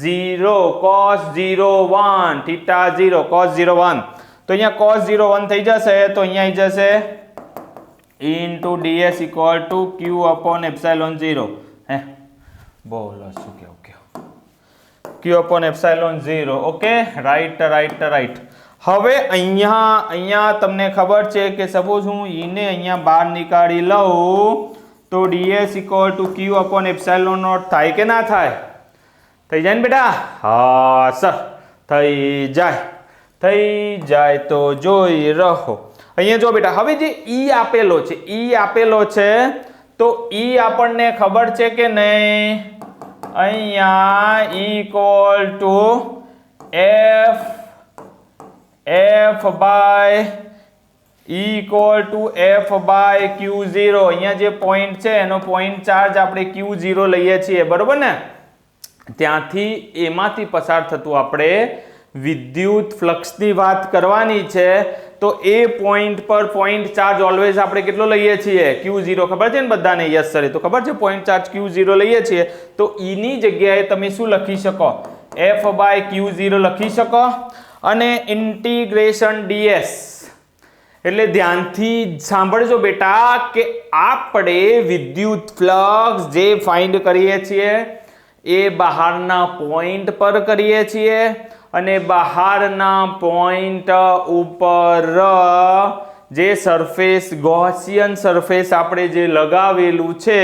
0, cos 0 1, theta 0, cos 0 1. તો અહીંયા cos 0 1 થઈ જશે. તો અહીંયા આવી જશે into ds equal to q upon epsilon 0. હે બોલો શું કેવું? q upon epsilon 0. Okay, right. હવે અહીંયા તમને ખબર છે કે સપોઝ હું ઈને અહીંયા બહાર નીકાળી લઉં તો ds equal to q upon epsilon naught થાય કે ના થાય? થઈ જાય ને બેટા? હા સર, થઈ જાય. તો જોઈ રહો અહીંયા. જો બેટા, હવે જે E આપેલો છે તો E આપણને ખબર છે કે નહીં? અહીંયા equal to f by q0. અહીંયા જે પોઈન્ટ છે એનો પોઈન્ટ ચાર્જ આપણે q0 લઈએ છીએ, બરોબર ને? ત્યાંથી એમાંથી પસાર થતું આપણે વિદ્યુત ફ્લક્સની વાત કરવાની છે. તો એ પોઈન્ટ પર પોઈન્ટ ચાર્જ ઓલવેઝ આપણે કેટલો લઈએ છીએ? q0. ખબર છે ને બધાને? યસ સર, તો ખબર છે પોઈન્ટ ચાર્જ q0 લઈએ છીએ. તો E ની જગ્યાએ તમે શું લખી શકો? f બાય q0 લખી શકો અને ઇન્ટિગ્રેશન ds. એટલે ધ્યાનથી સાંભળજો બેટા કે આપણે વિદ્યુત ફ્લક્સ જે ફાઇન્ડ કરીએ છીએ એ બહારના પોઈન્ટ પર કરીએ છીએ અને બહારના પોઈન્ટ ઉપર જે સરફેસ ગોસિયન સરફેસ આપણે જે લગાવેલું છે,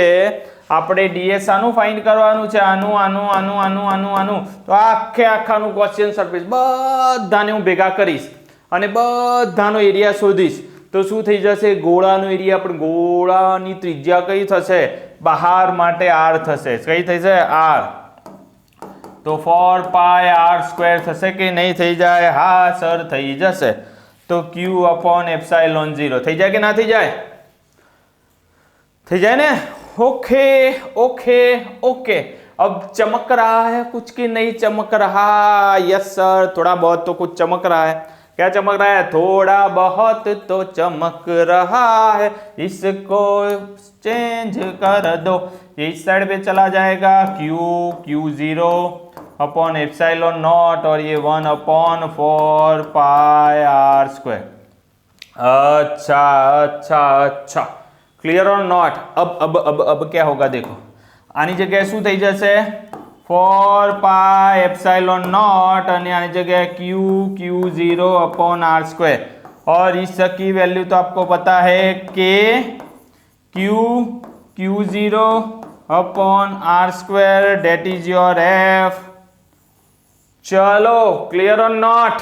આપણે ds આનું ફાઇન્ડ કરવાનું છે. આનું. તો આખાનું ગોસિયન સરફેસ બધાને હું ભેગા કરીશ અને બધાનો એરિયા શોધીશ. તો શું થઈ જશે? ગોળાનો એરિયા. પણ ગોળાની ત્રિજ્યા કઈ થશે? બહાર માટે r થશે. કઈ થશે? r. તો 4 પાઈ r સ્ક્વેર થશે કે નહીં થઈ જાય? હા સર, થઈ જશે. તો q अपॉन एप्सिलॉन 0 થઈ જાય કે ના થઈ જાય? થઈ જાય ને? ओके. अब चमक रहा है कुछ कि नहीं चमक रहा? यस सर, थोड़ा बहुत तो कुछ चमक रहा है. क्या चमक रहा है? थोड़ा बहुत तो चमक रहा है, इसको चेंज कर दो। ये इस साइड पे चला जाएगा, Q0 अपॉन एप्सिलॉन नॉट, और ये 1/4πr²। अच्छा, क्लियर और नॉट? अब क्या होगा देखो, आनी जगह શું થઈ જશે? 4πε0 અને आनी जगह Q0 अपॉन r²। और इस की वैल्यू तो आपको पता है कि Q0 upon r², that is your F। चलो, क्लियर और नॉट?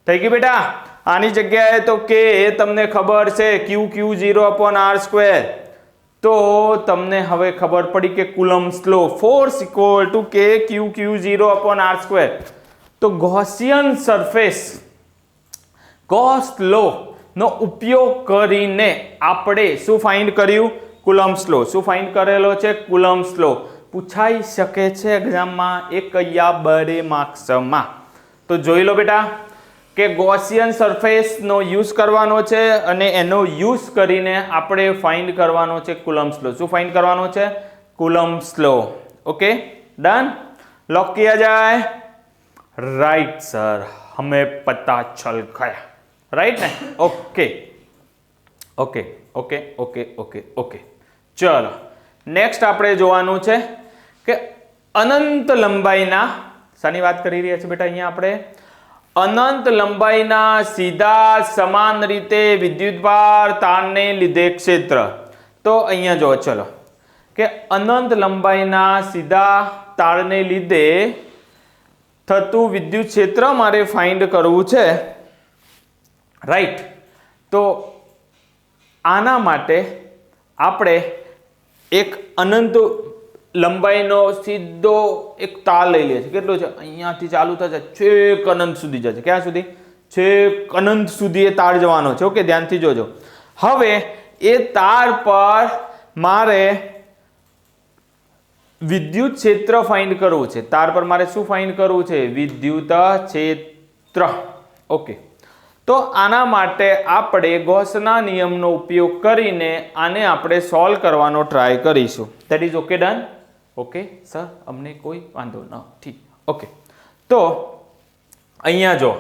થઈ ગઈ બેટા? આની જગ્યાએ તો કે તમને ખબર છે Q0 अपॉन r², તો તમને હવે ખબર પડી કે Coulomb's law, force equal to K Q0 upon r²। તો ગોસિયન સરફેસ, ગોસ લો નો ઉપયોગ કરીને આપણે શું ફાઇન્ડ કર્યું? કુલમ્બ્સ લો। શું ફાઇન્ડ કરેલો છે? કુલમ્બ્સ લો। પૂછાઈ શકે છે એક્ઝામમાં 1 या 2 માર્ક્સમાં। તો જોઈ લો બેટા કે ગોસિયન સરફેસનો યુઝ કરવાનો છે અને એનો યુઝ કરીને આપણે ફાઇન્ડ કરવાનો છે કુલમ્બ્સ લો। શું ફાઇન્ડ કરવાનો છે? Coulomb's law. Okay, done? Lock किया जाए? राइट सर, हमें पता चल गया। राइट ने? Okay okay okay okay okay okay. चलो, नेक्स्ट આપણે જોવાનું છે કે અનંત લંબાઈના, શાની વાત કરી રહ્યા છે બેટા અહીંયા આપણે? અનંત લંબાઈના સીધા સમાન રીતે વિદ્યુતભાર તારને લીધે ક્ષેત્ર। તો અહીંયા જો, ચલો કે અનંત લંબાઈના સીધા તારને લીધે થતું વિદ્યુત ક્ષેત્ર મારે ફાઇન્ડ કરવું છે, રાઈટ? તો આના માટે આપણે એક અનંત લંબાઈનો સીધો એક તાર લઈ લે છે। કેટલો છે? અહીંયાથી ચાલુ થશે, છેક અનંત સુધી જશે। ક્યાં સુધી? છેક અનંત સુધી એ તાર જવાનો છે। ઓકે, ધ્યાનથી જોજો। હવે એ તાર પર મારે વિદ્યુત ક્ષેત્ર ફાઇન્ડ કરવું છે। તાર પર મારે શું ફાઇન્ડ કરવું છે? વિદ્યુત ક્ષેત્ર। ઓકે, તો આના માટે આપણે ગોસના નિયમનો ઉપયોગ કરીને આને આપણે સોલ્વ કરવાનો ટ્રાય કરીશું। That is okay, done? Okay sir, अमने कोई वांधो नहीं। ओके, तो अहींया जो,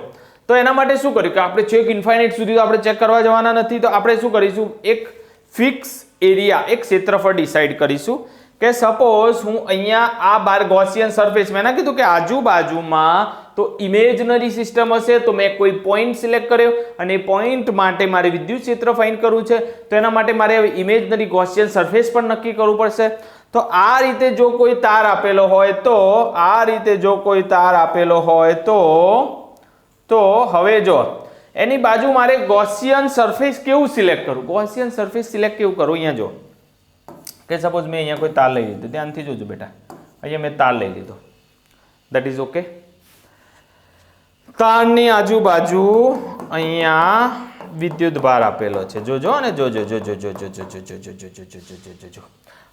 तो एना माटे शुं कर्युं के आपणे चेक इन्फाइनाइट सुधी तो आपणे चेक करवा जवाना नथी। तो आपणे शुं करीशुं? एक फिक्स एरिया, एक क्षेत्रफळ डिसाइड करीशुं કે સપોઝ હું અહીંયા આ બાર ગોસિયન સરફેસ મેં ના કીધું કે આજુબાજુમાં તો ઇમેજનરી સિસ્ટમ હશે, તો મેં કોઈ પોઈન્ટ સિલેક્ટ કર્યો અને પોઈન્ટ માટે મારે વિદ્યુત ક્ષેત્ર ફાઇન્ડ કરવું છે। તો એના માટે મારે ઇમેજનરી ગોસિયન સરફેસ પણ નક્કી કરવું પડશે। તો આ રીતે જો કોઈ તાર આપેલો હોય તો, આ રીતે જો કોઈ તાર આપેલો હોય તો હવે જો એની બાજુ મારે ગોસિયન સરફેસ કેવું સિલેક્ટ કરું? ગોસિયન સરફેસ સિલેક્ટ કેવું કરું? અહીંયા જો કે સપોઝ મેં અહીંયા કોઈ તાર લઈ લીધો, ધ્યાનથી જોજો બેટા, અહીંયા મેં તાર લઈ લીધો, ધેટ ઇઝ ઓકે। તારની આજુબાજુ અહીંયા વિદ્યુત ભાર આપેલો છે, જોજો અને જોજો જોજો જોજો જોજો જોજો જોજો જોજો જોજો।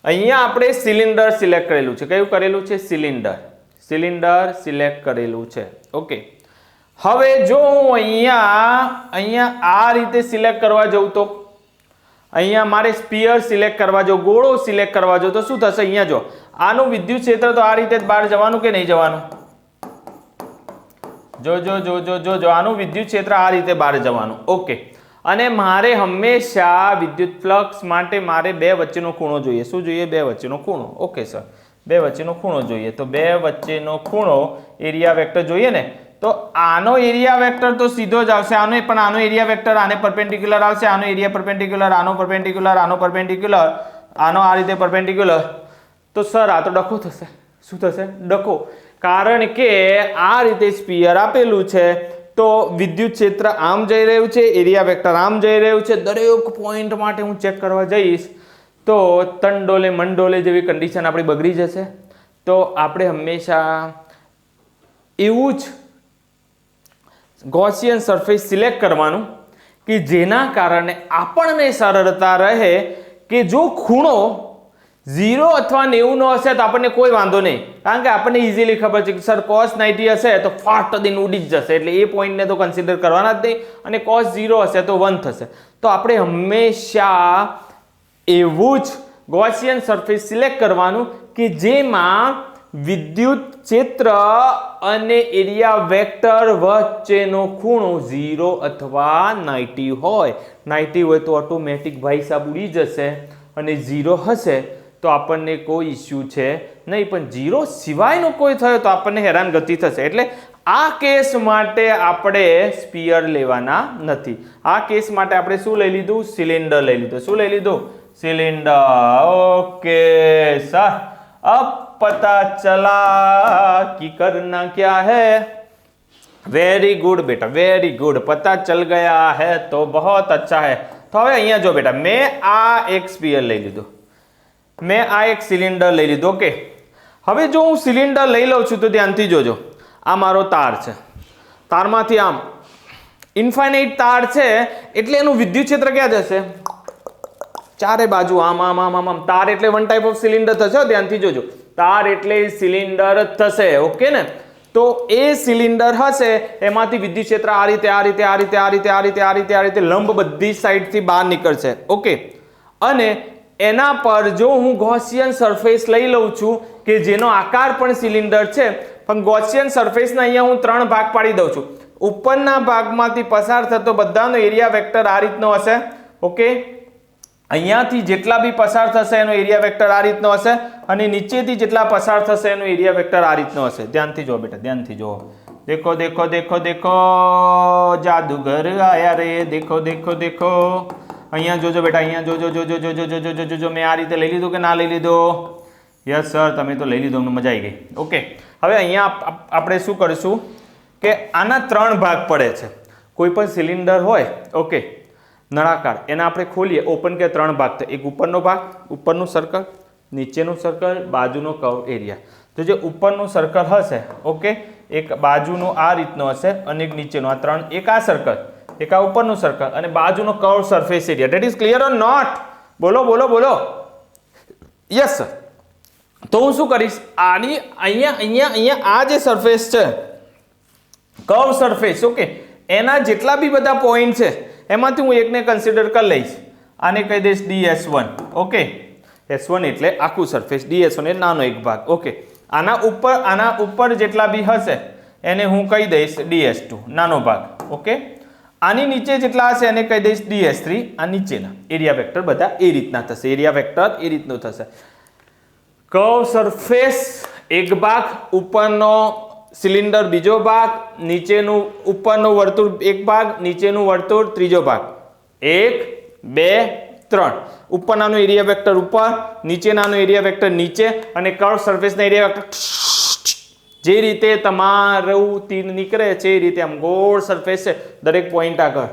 અહીંયા આપણે સિલિન્ડર સિલેક્ટ કરેલું છે। કયું કરેલું છે? સિલિન્ડર। સિલિન્ડર સિલેક્ટ કરેલું છે। ઓકે, હવે જો હું અહીંયા આ રીતે સિલેક્ટ કરવા જાઉં તો અહીંયા મારે સ્ફિયર સિલેક્ટ કરવા જો, ગોળો સિલેક્ટ કરવા જો, તો શું થશે? અહીંયા જો આનું વિદ્યુત ક્ષેત્ર તો આ રીતે બહાર જવાનું કે નહીં જવાનું? જો જો જો જો જો જો આનું વિદ્યુત ક્ષેત્ર આ રીતે બહાર જવાનું। ઓકે, અને મારે હંમેશા વિદ્યુત ફ્લક્સ માટે મારે બે વચ્ચેનો ખૂણો જોઈએ। શું જોઈએ? બે વચ્ચેનો ખૂણો। ઓકે સર, બે વચ્ચેનો ખૂણો જોઈએ। તો બે વચ્ચેનો ખૂણો એરિયા વેક્ટર જોઈએ ને, તો આનો એરિયા વેક્ટર તો સીધો ज આવશે, આનો પણ આનો એરિયા વેક્ટર આને પરપેન્ડિક્યુલર આવશે, આનો એરિયા પરપેન્ડિક્યુલર, આનો પરપેન્ડિક્યુલર, આનો પરપેન્ડિક્યુલર, આનો આ રીતે પરપેન્ડિક્યુલર। તો સર આ તો ડખો થશે। શું થશે? ડખો। કારણ કે આ રીતે સ્ફિયર આપેલું છે, તો વિદ્યુત ક્ષેત્ર આમ જઈ રહ્યું છે, એરિયા વેક્ટર આમ જઈ રહ્યું છે। દરેક પોઈન્ટ માટે હું ચેક કરવા જઈશ તો તંડોલે મંડોલે જેવી કન્ડિશન આપણી બગડી જશે। તો આપણે હંમેશા એવું જ ગોસિયન સરફેસ સિલેક્ટ કરવાનું કે જેના કારણે આપણને સરળતા રહે કે જો ખૂણો 0 અથવા 90 નો હશે તો આપણને કોઈ વાંધો નહીં, કારણ કે આપણને ઇઝીલી ખબર છે કે સર cos 90 હશે તો ફાટ દઈને ઉડી જ જશે, એટલે એ પોઈન્ટને તો કન્સિડર કરવાના જ નહીં, અને cos 0 હશે તો 1 થશે. તો આપણે હંમેશા એવું જ ગૌસિયન સરફેસ સિલેક્ટ કરવાનું કે જેમાં વિદ્યુત ક્ષેત્ર અને એરિયા વેક્ટર વચ્ચેનો ખૂણો 0 અથવા 90 હોય. 90 હોય તો ઓટોમેટિક ભાઈ સાહેબ ઉડી જશે, અને 0 હશે તો આપણને કોઈ ઇશ્યુ છે નહીં, પણ 0 સિવાયનો કોઈ થયો તો આપણને હેરાનગતિ થશે. એટલે આ કેસ માટે આપણે સ્ફિયર લેવાના નથી. આ કેસ માટે આપણે શું લઈ લીધું? સિલિન્ડર લઈ લીધું. શું લઈ લીધું? सिलेंडर. ओके सर, अब पता चला कि करना क्या है. वेरी गुड बेटा, वेरी गुड, पता चल गया है तो बहुत अच्छा है. तो હવે અહીંયા જો બેટા, મેં આ એક સ્ફિયર લઈ લીધું, મેં આ એક સિલિન્ડર લઈ લીધું. ઓકે, હવે જો હું સિલિન્ડર લઈ લઉં છું તો ધ્યાનથી જોજો, આ મારો તાર છે, તારમાંથી આમ ઇન્ફાઇનાઇટ તાર છે એટલે એનું વિદ્યુત ક્ષેત્ર ક્યાં જશે? ચારે બાજુ આમ આમ આમ આમ આમ. તાર એટલે વન ટાઈપ ઓફ સિલિન્ડર થશે, ધ્યાનથી જોજો, તાર એટલે સિલિન્ડર જ થશે. ઓકે ને? તો એ સિલિન્ડર હશે એમાંથી વિદ્યુત ક્ષેત્ર આ રીતે આ રીતે આ રીતે આ રીતે આ રીતે આ રીતે આ રીતે લંબ બધી સાઈડથી બહાર નીકળશે. ઓકે, અને એના પર જો હું ગૌસિયન સરફેસ લઈ લઉં છું કે જેનો આકાર પણ સિલિન્ડર છે, પણ ગૌસિયન સરફેસના અહીંયા હું 3 ભાગ પાડી દઉં છું. ઉપરના ભાગમાંથી પસાર થતો બધાનો એરિયા વેક્ટર આ રીતનો હશે. ઓકે, અહીંયાથી જેટલા બી પસાર થશે એનો એરિયા વેક્ટર આ રીતનો હશે, અને નીચેથી જેટલા પસાર થશે એનો એરિયા વેક્ટર આ રીતનો હશે. ધ્યાનથી જો બેટા, ધ્યાનથી જો. દેખો દેખો દેખો દેખો, જાદુગર આયા રે, દેખો દેખો દેખો. અહીંયા જોજો બેટા, અહીંયા જોજો જોજો જોજો જોજો જોજો જો. મેં આ રીતે લઈ લીધું કે ના લઈ લીધો? યસ સર, તમે તો લઈ લીધો, અમને મજા આવી ગઈ. ઓકે, હવે અહીંયા આપણે શું કરીશું કે આના 3 ભાગ પડે છે. કોઈ પણ સિલિન્ડર હોય, ઓકે, નળાકાર, એના આપણે ખોલીએ, ઓપન કે 3 ભાગ થાય. એક ઉપરનો ભાગ, ઉપરનું સર્કલ, નીચેનું સર્કલ, બાજુનો કર્વ એરિયા. તો જે ઉપરનું સર્કલ હશે, ઓકે, એક બાજુનો આ રીતનો હશે અને એક નીચેનો, આ 3, એક આ સર્કલ, એક આ ઉપરનું સર્કલ અને બાજુનો curve surface area. That is clear or not? બોલો બોલો બોલો. Yes sir. તો હું શું કરીશ, આની અહીંયા અહીંયા અહીંયા આ જે સરફેસ છે, કર્વ સરફેસ, ઓકે, એના જેટલા બી બધા પોઈન્ટ છે એમાંથી હું એકને કન્સિડર કરી લઈશ. આને કહી દઈશ DS1. ઓકે, S1 એટલે આખું સરફેસ, DS1 એ નાનો એક ભાગ. ઓકે, આના ઉપર જેટલા બી હશે એને હું કહી દઈશ DS2, નાનો ભાગ. ઓકે, આની નીચે જેટલા હશે એને કહી દઈશ DS3. આ નીચેના એરિયા વેક્ટર બધા એ રીતના થશે, એરિયા વેક્ટર એ રીતનું થશે. કર્વ સરફેસ એક ભાગ, ઉપરનો સિલિન્ડર બીજો ભાગ, નીચેનું ઉપરનું વર્તુળ એક ભાગ, નીચેનું વર્તુળ ત્રીજો ભાગ. 1 2 3. ઉપરનાનો એરિયા વેક્ટર ઉપર, નીચેનાનો એરિયા વેક્ટર નીચે, અને કર્વ સરફેસના એરિયા વેક્ટર જે રીતે તમારું તીર નીકળે છે એ રીતે આમ ગોળ સરફેસ છે, દરેક પોઈન્ટ આગળ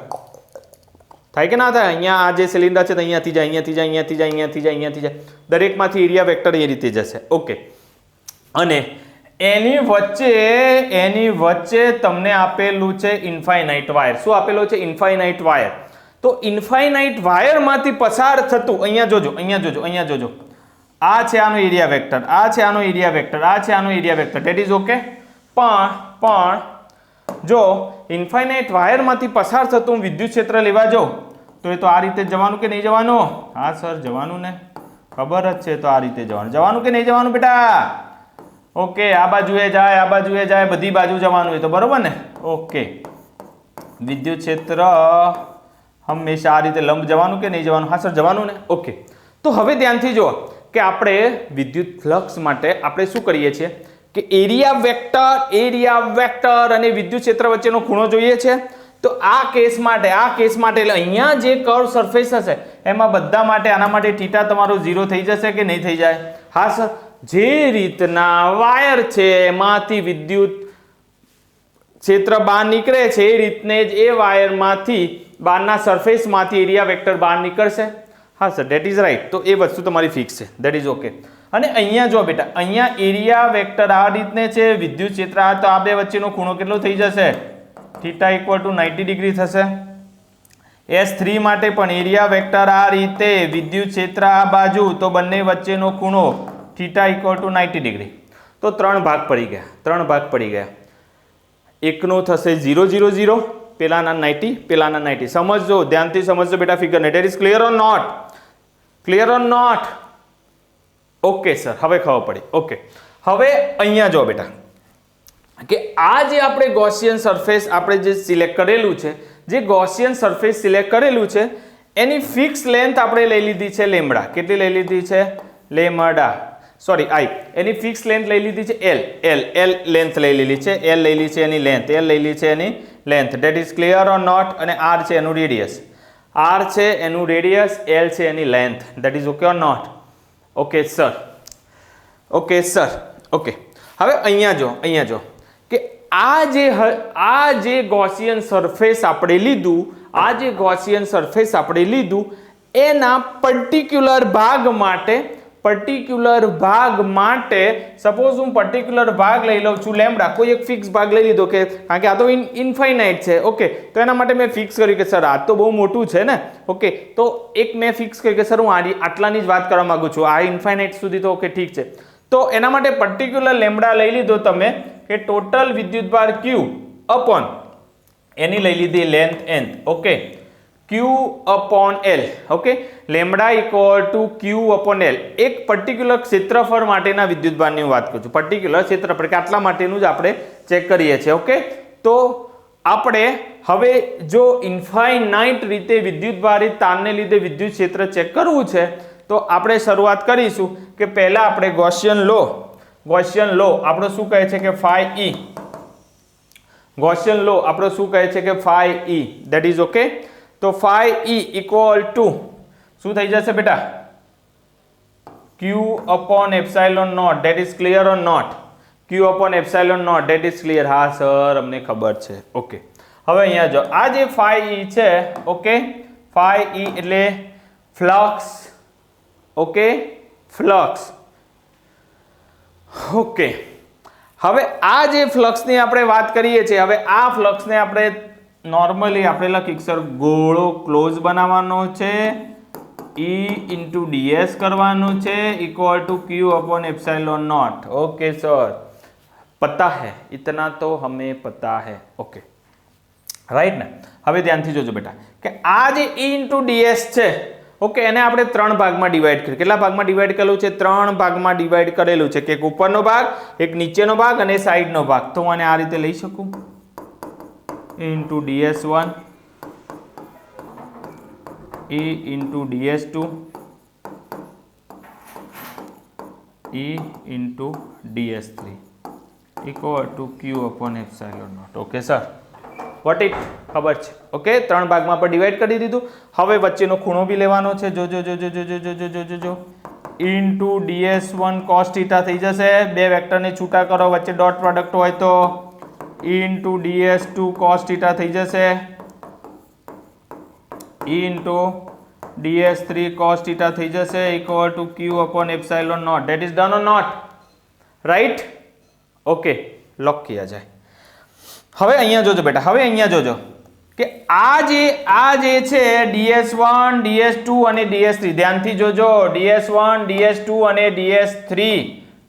થાય કે ના થાય? અહીંયા આ જે સિલિન્ડર છે તો અહીંયાથી જાય, અહીંયાથી જાય, અહીંયાથી જાય, અહીંયાથી જાય, અહીંયાથી જાય, દરેકમાંથી એરિયા વેક્ટર એ રીતે જશે. ઓકે, અને એની વચ્ચે તમને આપેલું છે ઇન્ફાઇનાઇટ વાયર. શું આપેલું છે? Infinite wire. તો ઇન્ફાઇનાઇટ વાયરમાંથી પસાર થતું, અહીંયા જોજો, અહીંયા જોજો, અહીંયા જોજો, આ છે આનો એરિયા વેક્ટર, આ છે આનો એરિયા વેક્ટર, આ છે આનો area vector. That is okay. પણ જો ઇન્ફાઇનાઇટ વાયરમાંથી પસાર થતું વિદ્યુત ક્ષેત્ર લેવા જાઉં તો એ તો આ રીતે જવાનું કે નહીં જવાનું? હા સર, જવાનું ને, ખબર જ છે. તો આ રીતે જવાનું કે નહીં જવાનું બેટા? ઓકે, આ બાજુએ જાય, આ બાજુએ જાય, બધી બાજુ જવાનું હોય તો બરોબર ને? ઓકે, વિદ્યુત ક્ષેત્ર હંમેશા આ રીતે લંબ જવાનું કે નહીં જવાનું? હા સર, જવાનું ને. ઓકે, તો હવે ધ્યાનથી જુઓ કે આપણે વિદ્યુત ફ્લક્સ માટે આપણે શું કરીએ છીએ કે એરિયા વેક્ટર અને વિદ્યુત ક્ષેત્ર વચ્ચેનો ખૂણો જોઈએ છે. તો આ કેસ માટે એટલે અહીંયા જે કર્વ સરફેસ હશે એમાં બધા માટે આના માટે થીટા તમારો 0 થઈ જશે કે નહીં થઈ જાય? હા સર, જે રીતના વાયર છે એમાંથી વિદ્યુત ક્ષેત્ર બહાર નીકળે છે એ રીતને જ એ વાયરમાંથી બહારના સરફેસમાંથી એરિયા વેક્ટર બહાર નીકળશે. હા સર, ધેટ ઇઝ રાઈટ. તો એ વસ્તુ તમારી ફિક્સ છે, ધેટ ઇઝ ઓકે. અને અહીંયા જો બેટા, અહીંયા એરિયા વેક્ટર આ રીતને છે, વિદ્યુત ક્ષેત્ર આ, તો આ બે વચ્ચેનો ખૂણો કેટલો થઈ જશે? θ = 90 ડિગ્રી થશે. S3 માટે પણ એરિયા વેક્ટર આ રીતે, વિદ્યુત ક્ષેત્ર આ બાજુ, તો બંને વચ્ચેનો ખૂણો થીટા ઇક્વલ ટુ 90 ડિગ્રી. તો ત્રણ ભાગ પડી ગયા. એકનો થશે 0 0 0, પેલાના 90, પેલાના 90. સમજજો, ધ્યાનથી સમજજો બેટા ફિગરને. That is clear or not? Clear or not? Okay sir, હવે ખબર પડી. ઓકે, હવે અહીંયા જો બેટા કે આ જે આપણે ગોસિયન સરફેસ આપણે જે સિલેક્ટ કરેલું છે, જે ગોસિયન સરફેસ સિલેક્ટ કરેલું છે એની ફિક્સ લેન્થ આપણે લઈ લીધી છે લેમ્બડા. કેટલી લઈ લીધી છે? Lambda, sorry I. Any fix length લઈ લીધી છે એલ લેન્થ લઈ લીધી છે. એલ લઈ લીધી છે એની લેન્થ, એલ લઈ લીધી છે એની length. That is clear or not? અને આર છે એનું રેડિયસ, આર છે એનું રેડિયસ, એલ છે એની length. That is okay or not? Okay sir, okay sir, okay. હવે અહીંયા જો કે આ જે ગોસિયન સરફેસ આપણે લીધું, એના પર્ટિક્યુલર ભાગ માટે સપોઝ હું પર્ટિક્યુલર ભાગ લઈ લઉં છું લેમ્બડા, કોઈ એક ફિક્સ ભાગ લઈ લીધો, કે કારણ કે આ તો ઇન્ફાઇનાઇટ છે. ઓકે, તો એના માટે મેં ફિક્સ કર્યું કે સર આ તો બહુ મોટું છે ને. ઓકે, તો એક મેં ફિક્સ કર્યું કે સર હું આટલાની જ વાત કરવા માંગુ છું, આ ઇન્ફાઇનાઇટ સુધી તો ઓકે ઠીક છે. તો એના માટે પર્ટિક્યુલર લેમ્બડા લઈ લીધો તમે, કે ટોટલ વિદ્યુતભાર Q અપોન એની લઈ લીધી length n. Okay, Q upon L. Okay, lambda equal to Q upon L. એક પર્ટિક્યુલર ક્ષેત્રફળ માટેના વિદ્યુતભારની હું વાત કરું છું. પર્ટિક્યુલર ક્ષેત્રફળ કે આટલા માટેનું જ આપણે ચેક કરીએ છીએ. ઓકે, તો આપણે હવે જો ઇન્ફાઇનાઇટ રીતે વિદ્યુતભારિત તારને લીધે વિદ્યુત ક્ષેત્ર ચેક કરવું છે, તો આપણે શરૂઆત કરીશું કે પહેલા આપણે ગોસિયન લો આપણો શું કહે છે કે phi e. ગોસિયન લો આપણો શું કહે છે કે phi e. That is okay. તો phi e ઇક્વલ ટુ શું થઈ જશે બેટા? Q upon epsilon naught. That is clear or not? Q upon epsilon naught. That is clear. હા સર, અમને ખબર છે. ઓકે, હવે અહીંયા જો આ જે phi e છે, ઓકે, phi e એટલે ફ્લક્સ. Okay, flux. ઓકે, હવે આ જે ફ્લક્સની આપણે વાત કરીએ છીએ, હવે આ ફ્લક્સને આપણે નોર્મલી આપણે લખી સર ગોળો ક્લોઝ બનાવવાનો છે, E into ds કરવાનું છે, equal to Q upon epsilon naught. Okay sir, पता है, इतना तो हमें पता है. ओके, રાઈટ ને? હવે ધ્યાનથી જોજો બેટા કે આ જે E into ds છે, ઓકે, એને આપણે ત્રણ ભાગમાં ડિવાઈડ કર્યું. કેટલા ભાગમાં ડિવાઈડ કરેલું છે? ત્રણ ભાગમાં ડિવાઈડ કરેલું છે, કે એક ઉપરનો ભાગ, એક નીચેનો ભાગ અને સાઈડનો ભાગ. તો હું આને આ રીતે લઈ શકું, into ds1 E into ds2 E into ds3 equal to Q upon epsilon naught. Okay sir, what it ખબર છે? ઓકે, ત્રણ ભાગમાં પર ડિવાઈડ કરી દીધું. હવે વચ્ચેનો ખૂણો બી લેવાનો છે. જો ઇન્ટુ ds1 cos θ થઈ જશે. બે વેક્ટરને છૂટા કરો, વચ્ચે ડોટ પ્રોડક્ટ હોય તો ઇન્ટુ ds2 cos θ થઈ જશે, ઇન્ટુ ds3 cos θ થઈ જશે, equal to Q upon epsilon naught. That is done or not? Right? Okay, lock કિયા જાય. હવે અહીંયા જોજો બેટા, હવે અહીંયા જોજો કે આ જે છે ds1 ds2 અને ds3, ધ્યાનથી જોજો, ds1 ds2 અને ds3,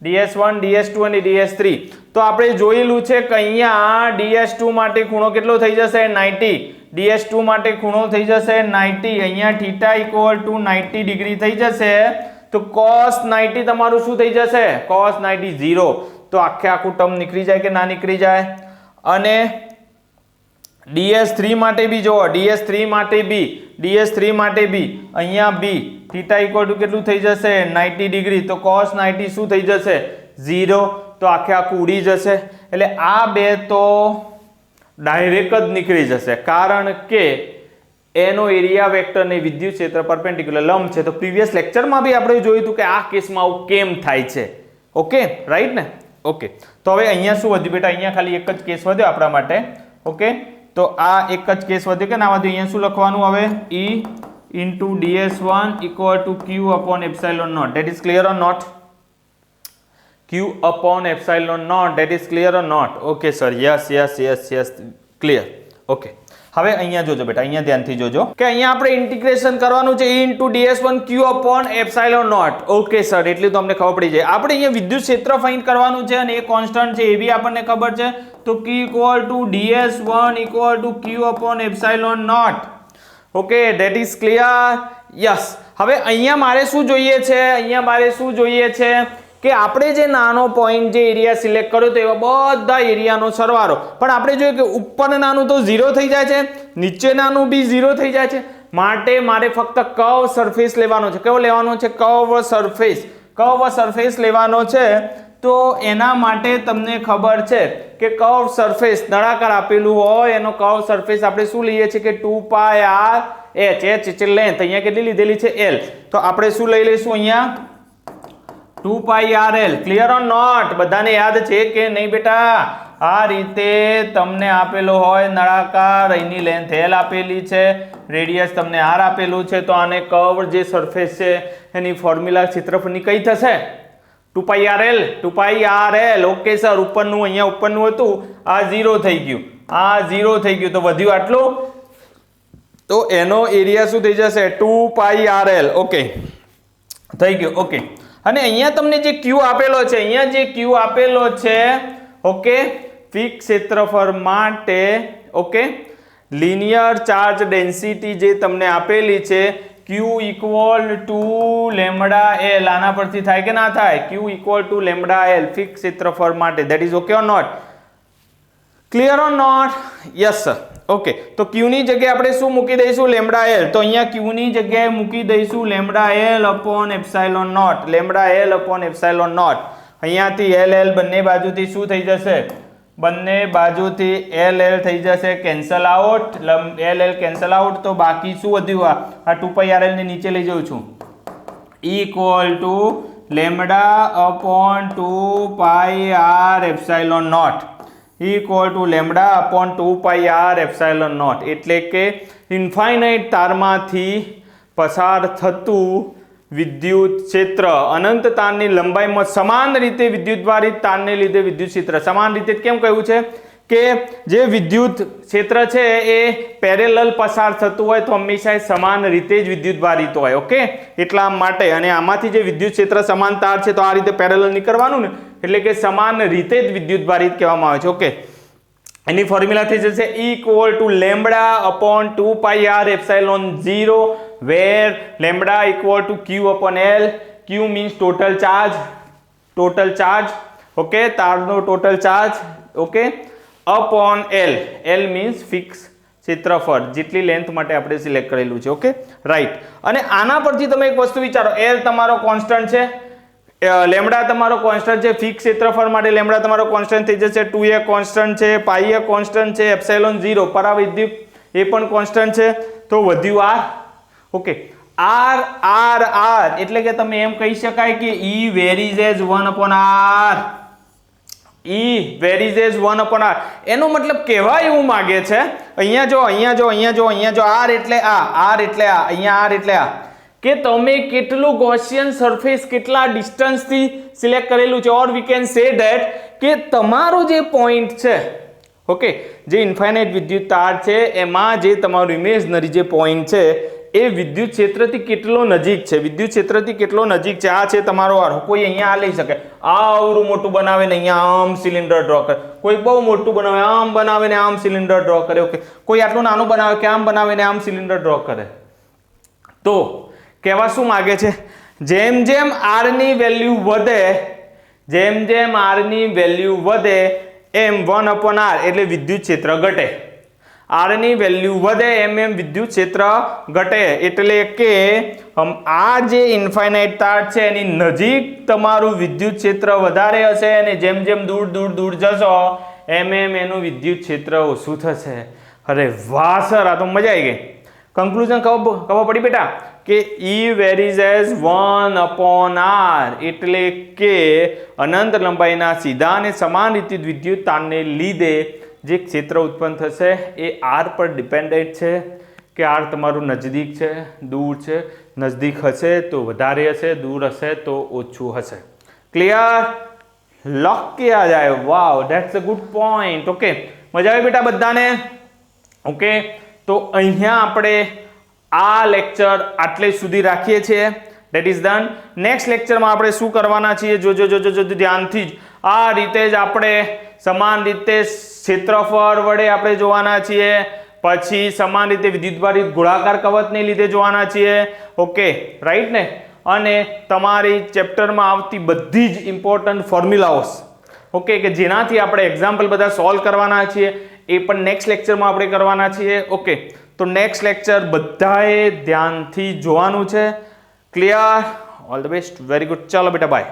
ds1 ds2 અને ds3. તો આપણે જોયેલું છે કે અહીંયા ds2 માટે ખૂણો કેટલો થઈ જશે? 90. ds2 માટે ખૂણો થઈ જશે 90. અહીંયા θ ઇક્વલ ટુ 90 ડિગ્રી થઈ જશે. તો cos 90 તમારું શું થઈ જશે? cos 90 0. તો આખું ટર્મ નીકળી જાય કે ના નીકળી જાય? અને ds3 માટે બી જો, ds3 માટે બી અહીંયા બી θ ઇક્વલ ટુ કેટલું થઈ જશે? 90 ડિગ્રી. તો cos 90 શું થઈ જશે? 0. તો આખું ઉડી જશે. એટલે આ બે તો ડાયરેક્ટ જ નીકળી જશે, કારણ કે એનો એરિયા વેક્ટર ને વિદ્યુત ક્ષેત્ર પરપેન્ડિક્યુલર લંબ છે. તો પ્રીવિયસ લેક્ચરમાં બી આપણે જોયું હતું કે આ કેસમાં આવું કેમ થાય છે. ઓકે, રાઈટ ને? ઓકે, તો હવે અહીંયા શું વધ્યું બેટા? અહીંયા ખાલી એક જ કેસ વધ્યો આપણા માટે. ઓકે, તો આ એક જ કેસ વધ્યો કે ના વધ્યો? અહીંયા શું લખવાનું હવે? E into ds1 equal to Q upon epsilon naught. That is clear or not? Q upon epsilon naught. That is clear or not? Okay sir, yes, clear. Okay, હવે અહીંયા જોજો બેટા, અહીંયા ધ્યાનથી જોજો કે અહીંયા આપણે ઇન્ટિગ્રેશન કરવાનું છે E into ds1 q upon epsilon naught. Okay sir, એટલી તો અમને ખબર પડી જાય. આપણે અહીંયા વિદ્યુત ક્ષેત્ર ફાઇન્ડ કરવાનું છે અને એ કોન્સ્ટન્ટ છે એ બી આપણને ખબર છે. તો q equal to ds1 equal to q upon epsilon naught. Okay, that is clear. Yes. હવે અહીંયા મારે શું જોઈએ છે? અહીંયા મારે શું જોઈએ છે કે આપણે જે નાનો પોઈન્ટ જે એરિયા સિલેક્ટ કર્યો તો એવા બધા એરિયાનો સરવાળો. પણ આપણે જોઈએ કે ઉપર નાનું તો 0 થઈ જાય છે, નીચે નાનું બી 0 થઈ જાય છે. માટે મારે ફક્ત કર્વ સરફેસ લેવાનો છે. કયો લેવાનો છે? Curve surface. કર્વ સરફેસ લેવાનો છે. તો એના માટે તમને ખબર છે કે કર્વ સરફેસ નળાકાર આપેલું હોય એનો કર્વ સરફેસ આપણે શું લઈએ છીએ કે 2 પાઈ r h. h એટલે લેન્થ, અહીંયા કેટલી લીધેલી છે? l. તો આપણે શું લઈ લઈશું અહીંયા 2 pi r l. Clear or not? બધાને યાદ છે કે નહીં બેટા? આ રીતે તમને આપેલો હોય નળાકાર, એની લેન્થ l આપેલી છે, રેડિયસ તમને r આપેલું છે. તો આને કર્વ જે સરફેસ છે એની ફોર્મ્યુલા ક્ષેત્રફળની કઈ થશે? 2 પાઈ rl. 2 પાઈ rl. ઓકે સર, ઉપરનું અહીંયા ઉપરનું હતું, આ 0 થઈ ગયું, આ 0 થઈ ગયું, તો વધ્યું આટલું. તો એનો એરિયા શું થઈ જશે? 2 પાઈ rl. ઓકે, થઈ ગયું. ઓકે, અને અહીંયા તમને જે q આપેલો છે, અહીંયા જે q આપેલો છે, ઓકે, ફિક્સ ક્ષેત્રફળ માટે, ઓકે, લિનિયર ચાર્જ ડેન્સિટી જે તમને આપેલી છે q equal to lambda l. આના પરથી થાય કે ના થાય? q equal to lambda l fix ક્ષેત્રફળ માટે. That is okay or not? Clear or not? Yes sir. Okay, તો q ની જગ્યાએ આપણે શું મૂકી દઈશું? Lambda l. તો અહીંયા q ની જગ્યાએ મૂકી દઈશું lambda l upon epsilon naught. Lambda l upon epsilon naught. અહીંયાથી l બંને બાજુથી શું થઈ જશે? બંને બાજુથી l થઈ જશે, cancel out. l cancel out. તો બાકી શું વધ્યું? આ 2 પાઈ rl ને નીચે લઈ જાઉં છું. Equal to lambda upon 2 pi r epsilon naught. Equal to lambda upon 2 pi r epsilon naught. એટલે કે ઇન્ફાઇનાઇટ તારમાંથી પસાર થતું વિદ્યુત ક્ષેત્ર અનંત તારની લંબાઈમાં સમાન રીતે વિદ્યુતભારિત તારને લીધે વિદ્યુત ક્ષેત્ર સમાન રીતે કેમ કહ્યું છે કે જે વિદ્યુત ક્ષેત્ર છે એ પેરેલલ પસાર થતું હોય તો હંમેશા સમાન રીતે જ વિદ્યુતભારિત હોય. ઓકે, એટલા માટે. અને આમાંથી જે વિદ્યુત ક્ષેત્ર સમાન તાર છે તો આ રીતે પેરેલલ નીકળવાનું ને, એટલે કે સમાન રીતે જ વિદ્યુતભારિત કહેવામાં આવે છે. ઓકે, એની ફોર્મ્યુલા થઈ જશે equal to lambda upon 2 pi r epsilon 0 where lambda equal to q upon l. q means total charge. Okay, તારનો total charge. Okay, upon l. l means fix ક્ષેત્રફળ, જેટલી લેન્થ માટે આપણે સિલેક્ટ કરેલું છે. Okay, right. અને આના પરથી તમે એક વસ્તુ વિચારો, l તમારો કોન્સ્ટન્ટ છે, લેમ્બડા તમારો કોન્સ્ટન્ટ છે, ફિક્સ ક્ષેત્રફળ માટે લેમ્બડા તમારો કોન્સ્ટન્ટ થઈ જશે, 2a કોન્સ્ટન્ટ છે, પાઈ a કોન્સ્ટન્ટ છે, એપ્સિલોન 0 પરાવિદ્યુત એ પણ કોન્સ્ટન્ટ છે. તો વધ્યું r. ઓકે, r એટલે કે તમે એમ કહી શકાય કે E varies as 1 upon r. E varies as 1 upon r. એનો મતલબ કહેવા એવું માગે છે, અહીંયા જો r એટલે આ, r એટલે આ, અહીંયા r એટલે આ, કે તમે કેટલું ગૌસિયન સરફેસ કેટલા ડિસ્ટન્સ થી સિલેક્ટ કરેલું છે. ઓર વી કેન સે ધેટ કે તમારો જે પોઈન્ટ છે, ઓકે, જે ઇન્ફાઇનાઇટ વિદ્યુત તાર છે એમાં જે તમારું ઇમેજનરી જે પોઈન્ટ છે એ વિદ્યુત ક્ષેત્રથી કેટલો નજીક છે, વિદ્યુત ક્ષેત્રથી કેટલો નજીક છે. આ છે તમારો r. કોઈ અહીંયા આ લઈ શકે, આવરું મોટું બનાવે ને અહીંયા આમ સિલિન્ડર ડ્રો કરે, કોઈ બહુ મોટું બનાવે આમ બનાવે ને આમ સિલિન્ડર ડ્રો કરે. ઓકે, કોઈ આટલું નાનું બનાવે કે આમ બનાવે ને આમ સિલિન્ડર ડ્રો કરે. તો કહેવા શું માગે છે? જેમ જેમ r ની વેલ્યુ વધે એમ 1 upon r એટલે વિદ્યુત ક્ષેત્ર ઘટે. r ની વેલ્યુ વધે એમ વિદ્યુત ક્ષેત્ર ઘટે. એટલે કે આ જે ઇન્ફાઇનાઇટ તાર છે એની નજીક તમારું વિદ્યુત ક્ષેત્ર વધારે હશે અને જેમ જેમ દૂર જશો એમ એનું વિદ્યુત ક્ષેત્ર ઓછું થશે. અરે વાહ સર, આ તો મજા આવી ગઈ. કન્ક્લુઝન ખબર પડી બેટા કે E varies as 1 upon r એટલે કે અનંત લંબાઈના સીધા અને સમાન રીતે વિદ્યુત તારને લીધે જે ક્ષેત્ર ઉત્પન્ન થશે એ r પર ડિપેન્ડન્ટ છે કે r તમારું નજદીક છે, દૂર છે. નજદીક હશે તો વધારે હશે, દૂર હશે તો ઓછું હશે. ક્લિયર? લॉक किया जाए. Wow, that's a good point. Okay, मजा आई बेटा बधाने? ओके, તો અહીંયા આપણે આ લેક્ચર આટલે સુધી રાખીએ છીએ. That is done. નેક્સ્ટ લેક્ચરમાં આપણે શું કરવાના છીએ, જોજો ધ્યાનથી જ. આ રીતે જ આપણે સમાન રીતે ક્ષેત્રફળ વડે આપણે જોવાના છીએ, પછી સમાન રીતે વિદ્યુતભારિત ગોળાકાર કવચને લીધે જોવાના છીએ. ઓકે, રાઈટ ને. અને તમારી ચેપ્ટરમાં આવતી બધી જ ઇમ્પોર્ટન્ટ ફોર્મ્યુલાઓ, ઓકે, કે જેનાથી આપણે એક્ઝામ્પલ બધા સોલ્વ કરવાના છીએ, એ પણ નેક્સ્ટ લેક્ચરમાં આપણે કરવાના છીએ. ઓકે, તો નેક્સ્ટ લેક્ચર બધાએ ધ્યાનથી જોવાનું છે. Clear? All the best. Very good. ચાલો બેટા, બાય.